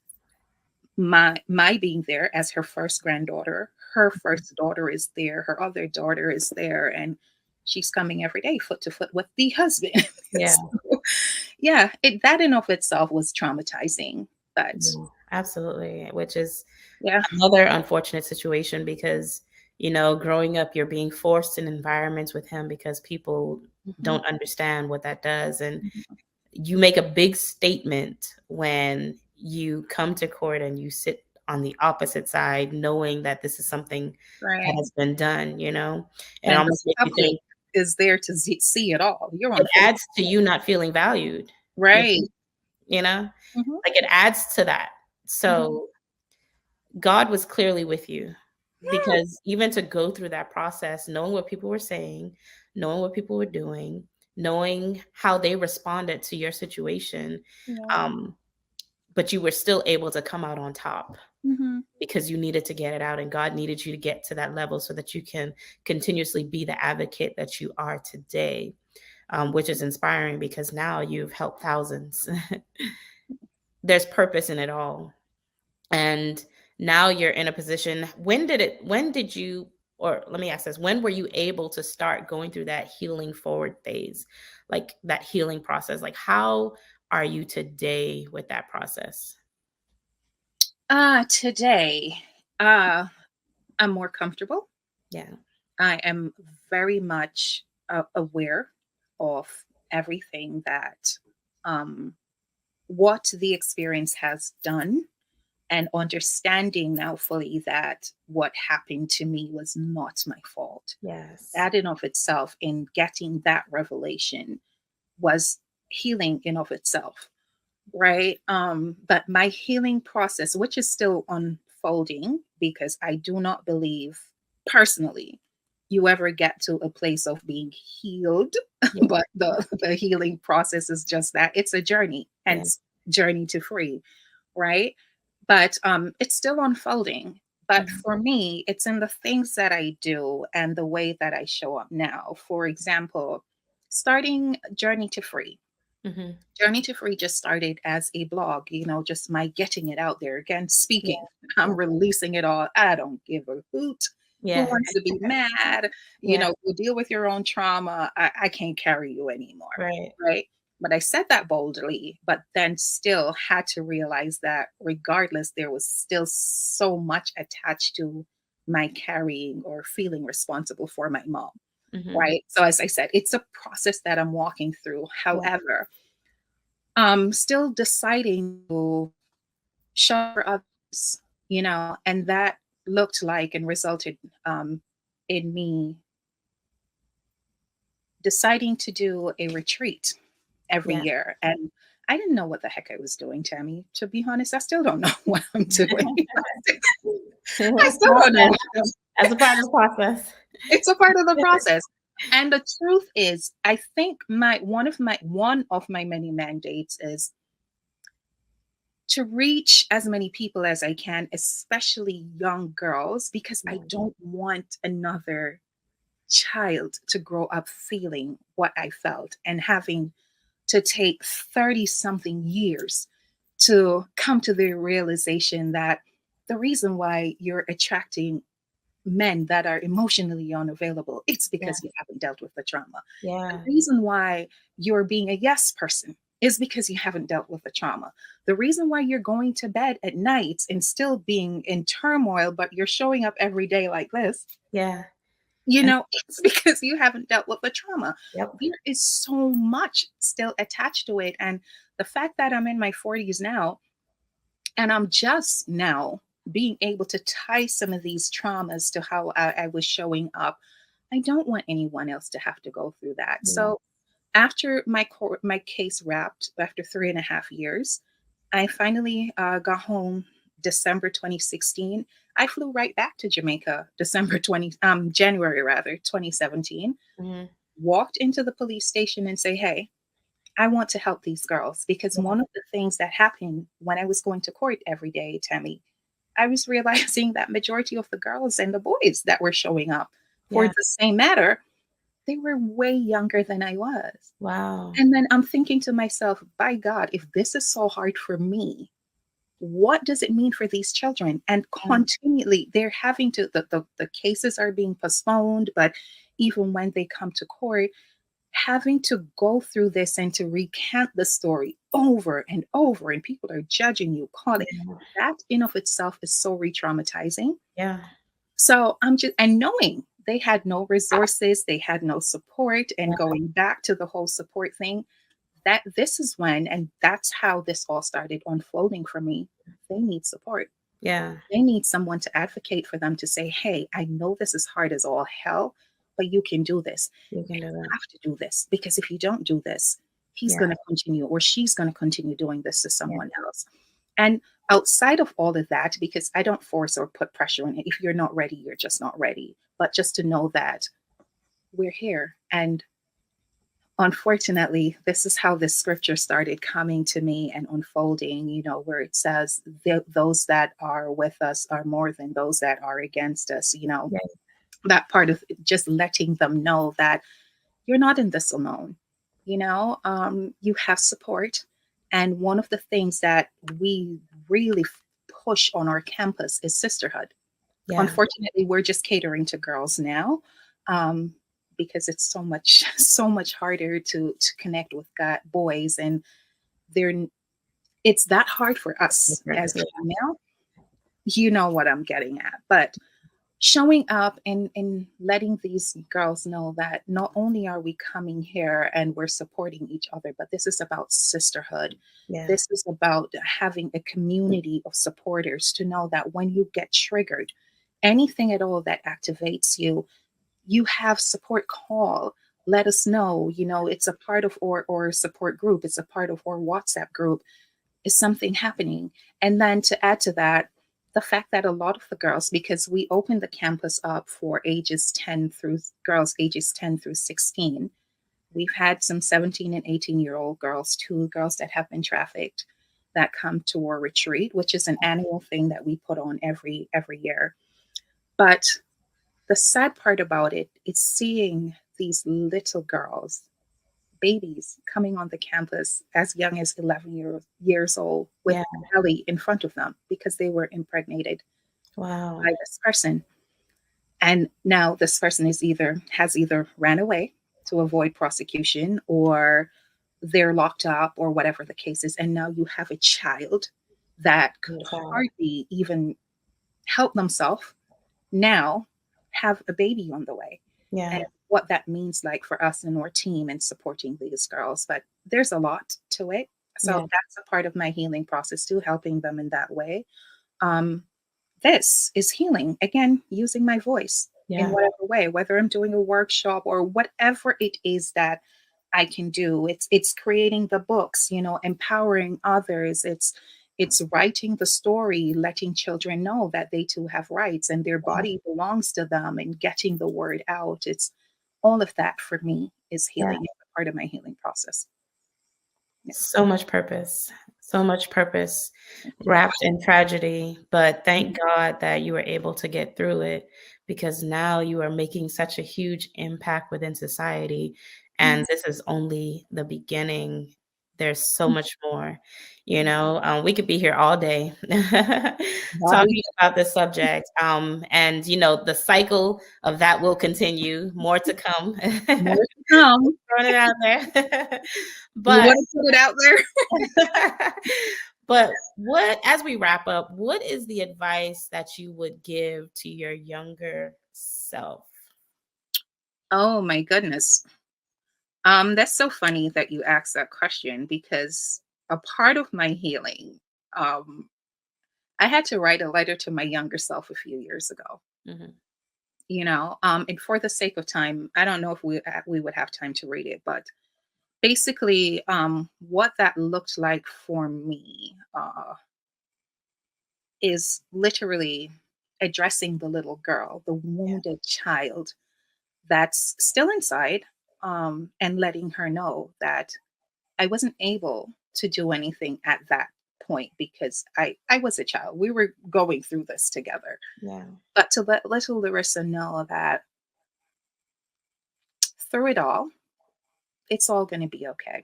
my being there as her first granddaughter, her first daughter is there, her other daughter is there, and she's coming every day foot to foot with the husband. Yeah. So, yeah, that in of itself was traumatizing. But Yeah. Absolutely. Which is yeah, another unfortunate situation because, you know, growing up, you're being forced in environments with him because people mhm, don't understand what that does. And you make a big statement when you come to court and you sit on the opposite side, knowing that this is something that Right. has been done, it And the almost makes you public think is there to see it all. You're on it adds to Facebook. you not feeling valued, you Right. know, you know? Hmm. Like it adds to that. Hmm. So God was clearly with you Yeah. because even to go through that process, knowing what people were saying, knowing what people were doing, knowing how they responded to your situation, Yeah. um, but you were still able to come out on top Hmm. because you needed to get it out and God needed you to get to that level so that you can continuously be the advocate that you are today, which is inspiring because now you've helped thousands. There's purpose in it all. And now you're in a position. When did you, or let me ask this, when were you able to start going through that healing forward phase, like that healing process? Like, how are you today with that process? Today, uh, I'm more comfortable. Yeah. I am very much aware of everything that, um, what the experience has done, and understanding now fully that what happened to me was not my fault. Yes. That in of itself, in getting that revelation, was healing in of itself, right? But my healing process, which is still unfolding, because I do not believe personally you ever get to a place of being healed, Yeah. but the healing process is just that, it's a journey, Yeah. hence journey to free, right? But it's still unfolding. But Mhm. for me, it's in the things that I do and the way that I show up now. For example, starting Journey to Free. Mhm. Journey to Free just started as a blog, just my getting it out there. Again, Yeah. speaking. Yeah. I'm releasing it all. I don't give a hoot. Who Yeah. wants to be mad? Yeah. You deal with your own trauma. I can't carry you anymore. Right. Right. But I said that boldly, but then still had to realize that regardless, there was still so much attached to my carrying or feeling responsible for my mom. Mhm. Right. So, as I said, it's a process that I'm walking through. Yeah. However, still deciding to show for others, and that looked like and resulted in me deciding to do a retreat every Yeah. year. And I didn't know what the heck I was doing, Tammy. To be honest, I still don't know what I'm doing. I It's still don't know. process. As a part of the process. It's a part of the process. And the truth is, I think my one of my many mandates is to reach as many people as I can, especially young girls, because I Yeah. don't want another child to grow up feeling what I felt and having to take 30 something years to come to the realization that the reason why you're attracting men that are emotionally unavailable, it's Yeah. because you haven't dealt with the trauma. The Yeah. reason why you're being a yes person is because you haven't dealt with the trauma. The reason why you're going to bed at night and still being in turmoil, but you're showing up every day like this, Yeah. it's because you haven't dealt with the trauma. Yep. There is so much still attached to it. And the fact that I'm in my 40s now, and I'm just now being able to tie some of these traumas to how I was showing up, I don't want anyone else to have to go through that. Yeah. So after my case wrapped, after 3.5 years, I finally got home December 2016. I flew right back to Jamaica January rather 2017. Mhm. Walked into the police station and say, "Hey, I want to help these girls," because Yeah. one of the things that happened when I was going to court every day, Tammy, I was realizing that majority of the girls and the boys that were showing up for Yeah. the same matter, they were way younger than I was. Wow. And then I'm thinking to myself, by God, if this is so hard for me, what does it mean for these children? And Yeah. continually, they're having to, the cases are being postponed, but even when they come to court, having to go through this and to recant the story over and over, and people are judging you, calling that in of itself is so re-traumatizing. Yeah. So I'm just, and knowing they had no resources, they had no support, and Yeah. going back to the whole support thing, that this is when, and that's how this all started unfolding for me. They need support. Yeah. They need someone to advocate for them to say, hey, I know this is hard as all hell, but you can do this. You can And do you that. have to do this, because if you don't do this, he's Yeah. going to continue, or she's going to continue doing this to Yeah. someone else. And outside of all of that, because I don't force or put pressure on it, if you're not ready, you're just not ready. But just to know that we're here. And unfortunately, this is how this scripture started coming to me and unfolding, where it says, those that are with us are more than those that are against us, Yeah. that part of just letting them know that you're not in this alone. You have support. And one of the things that we really push on our campus is sisterhood. Yeah. Unfortunately, we're just catering to girls now, um, because it's so much so much harder to connect with boys, and they're it's that hard for us as Yeah. female. You know what I'm getting at, but showing up and letting these girls know that not only are we coming here and we're supporting each other, but this is about sisterhood. Yeah. This is about having a community of supporters, to know that when you get triggered, anything at all that activates you, you have support. Call, let us know. It's a part of our support group, it's a part of our WhatsApp group. Is something happening? And then to add to that, the fact that a lot of the girls, because we opened the campus up for girls ages 10 through 16, we've had some 17 and 18-year-old girls, two girls that have been trafficked, that come to our retreat, which is an annual thing that we put on every year. But the sad part about it is seeing these little girls, babies, coming on the campus as young as 11 years old, with Yeah. belly in front of them, because they were impregnated Wow. by this person. And now this person has either ran away to avoid prosecution, or they're locked up, or whatever the case is. And now you have a child that could Wow. hardly even help themselves, now have a baby on the way. Yeah. And what that means, like, for us and our team and supporting these girls. But there's a lot to it. So Yeah. that's a part of my healing process too, helping them in that way. Um, this is healing, again, using my voice in Yeah. whatever way, whether I'm doing a workshop or whatever it is that I can do. It's creating the books, empowering others. It's writing the story, letting children know that they too have rights and their body belongs to them, and getting the word out. It's all of that for me is Yeah. healing. It's a part of my healing process. Yeah. So much purpose. So much purpose Thank you. wrapped in tragedy. But thank God that you were able to get through it, because now you are making such a huge impact within society. And this is only the beginning. There's so much more. We could be here all day talking about this subject. And the cycle of that will continue. More to come. More to come. Throwing it out there. You But want to put it out there? but as we wrap up, what is the advice that you would give to your younger self? Oh my goodness. That's so funny that you asked that question, because a part of my healing, um, I had to write a letter to my younger self a few years ago. Mhm. And for the sake of time, I don't know if we would have time to read it, but basically, what that looked like for me is literally addressing the little girl, the wounded child that's still inside, and letting her know that I wasn't able to do anything at that point, because I was a child. We were going through this together. Yeah. But to let little Larissa know that through it all, it's all going to be okay.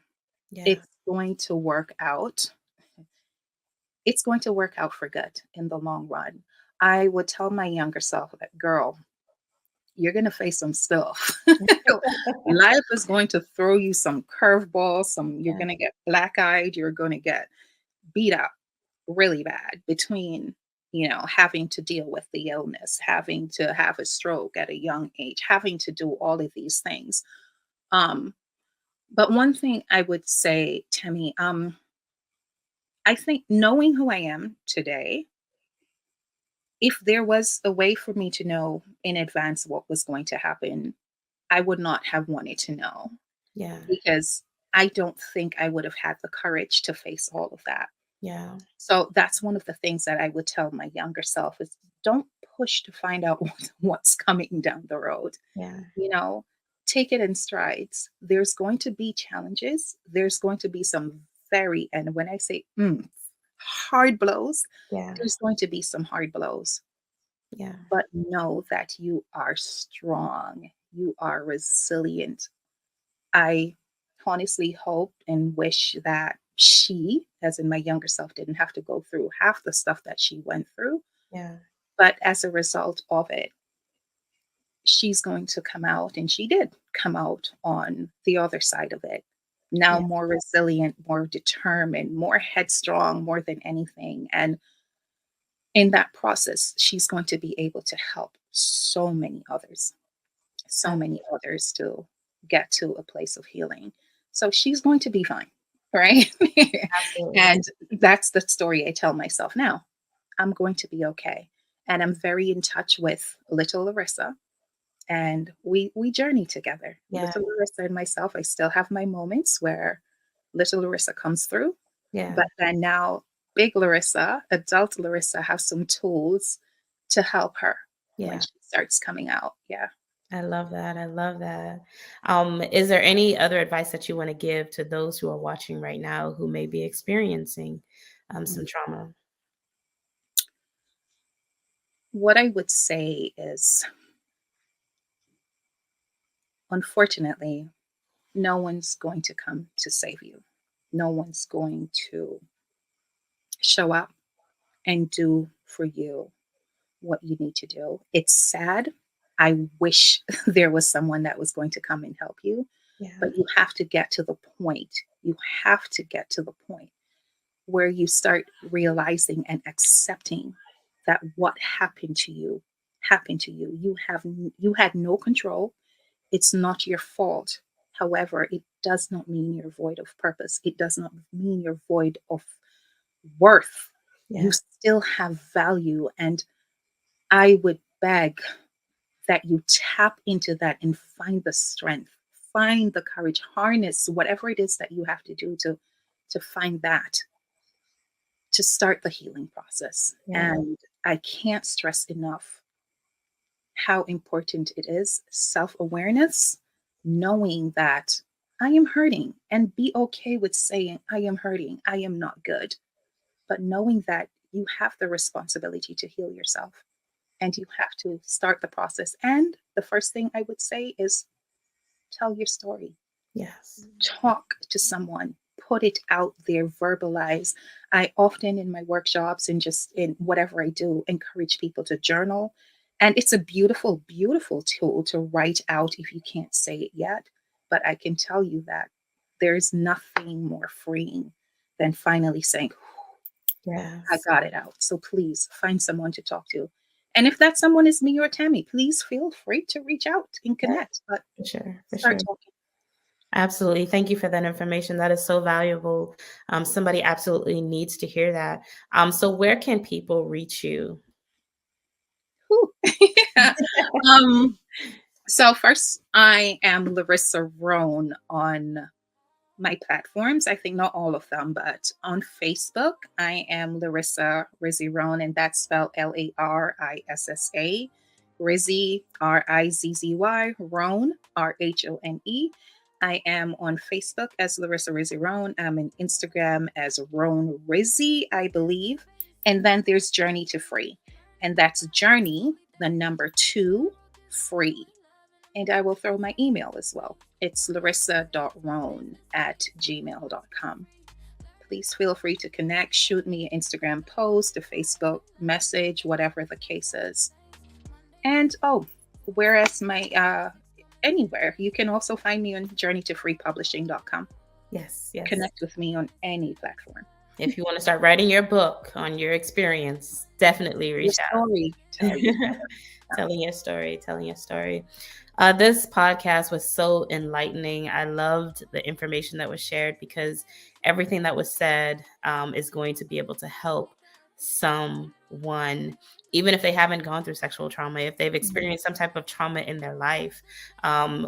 Yeah. It's going to work out. It's going to work out for good in the long run. I would tell my younger self that, girl, you're going to face some stuff. Life is going to throw you some curveballs, you're Yeah. going to get black-eyed, you're going to get beat up really bad, between having to deal with the illness, having to have a stroke at a young age, having to do all of these things. But one thing I would say, Timmy, I think knowing who I am today, if there was a way for me to know in advance what was going to happen, I would not have wanted to know, Yeah. because I don't think I would have had the courage to face all of that. Yeah. So that's one of the things that I would tell my younger self is, don't push to find out what's coming down the road. Yeah. You know, take it in strides. There's going to be challenges. There's going to be some very, and when I say hard blows, Yeah. there's going to be some hard blows, Yeah. but know that you are strong. You are resilient. I honestly hope and wish that she, as in my younger self, didn't have to go through half the stuff that she went through. Yeah. But as a result of it, she's going to come out, and she did come out on the other side of it. Now Yeah. more resilient, more determined, more headstrong, more than anything. And in that process, she's going to be able to help so many others to get to a place of healing. So she's going to be fine, right? Absolutely. And that's the story I tell myself now. I'm going to be okay. And I'm very in touch with little Larissa, and we journey together. Yeah. Little Larissa and myself, I still have my moments where little Larissa comes through, Yeah. but then now big Larissa, adult Larissa, has some tools to help her when Yeah. she starts coming out. Yeah. I love that. I love that. Is there any other advice that you want to give to those who are watching right now who may be experiencing some trauma? What I would say is, unfortunately, no one's going to come to save you. No one's going to show up and do for you what you need to do. It's sad. I wish there was someone that was going to come and help you, Yeah. but you have to get to the point. You have to get to the point where you start realizing and accepting that what happened to you happened to you. You had no control. It's not your fault. However, it does not mean you're void of purpose. It does not mean you're void of worth. Yeah. You still have value. And I would beg that you tap into that and find the strength, find the courage, harness whatever it is that you have to do to find that, to start the healing process. Yeah. And I can't stress enough how important it is, self-awareness, knowing that I am hurting, and be okay with saying I am hurting, I am not good, but knowing that you have the responsibility to heal yourself, and you have to start the process. And the first thing I would say is, tell your story. Yes. Talk to someone, put it out there, verbalize. I often in my workshops and just in whatever I do encourage people to journal. And it's a beautiful, beautiful tool to write out if you can't say it yet. But I can tell you that there's nothing more freeing than finally saying, I Yes. got it out. So please find someone to talk to. And if that someone is me or Tammy, please feel free to reach out and connect. But For sure. For start sure. talking. Absolutely. Thank you for that information. That is so valuable. Somebody absolutely needs to hear that. So where can people reach you? Whew. Yeah. Um, so first, I am Larissa Rhone on my platforms. I think not all of them, but on Facebook, I am Larissa Rhone, and that's spelled Larissa. Rizzy, Rizzy, Rhone, Rhone. I am on Facebook as Larissa Rhone. I'm on Instagram as Rhone Rizzy, I believe. And then there's Journey to Free, and that's Journey, the number 2, free. And I will throw my email as well. It's larissa.rhone@gmail.com. Please feel free to connect, shoot me an Instagram post, a Facebook message, whatever the case is. And whereas my anywhere, you can also find me on journeytofreepublishing.com. Yes. Yes. Connect with me on any platform. If you want to start writing your book on your experience, definitely reach out. Story, tell your story. Telling your story. This podcast was so enlightening. I loved the information that was shared because everything that was said is going to be able to help someone. even if they haven't gone through sexual trauma, if they've experienced some type of trauma in their life,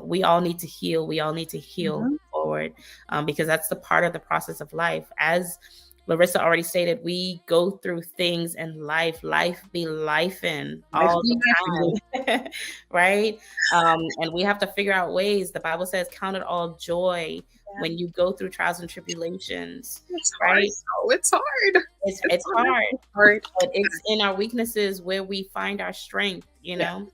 we all need to heal. We all need to heal forward, because that's the part of the process of life. As Larissa already stated, we go through things in life. Life be lifing all the time, right? And we have to figure out ways. The Bible says, count it all joy when you go through trials and tribulations. It's right? hard. Oh, it's hard. It's hard. But it's in our weaknesses where we find our strength, you know?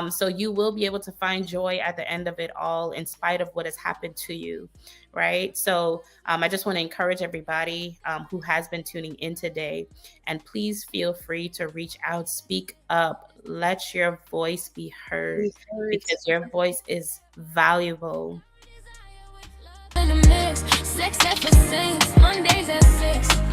So you will be able to find joy at the end of it all, in spite of what has happened to you, right? So I just want to encourage everybody who has been tuning in today, and please feel free to reach out, speak up, let your voice be heard, because your voice is valuable. Sex ed for Saints, Mondays at 6.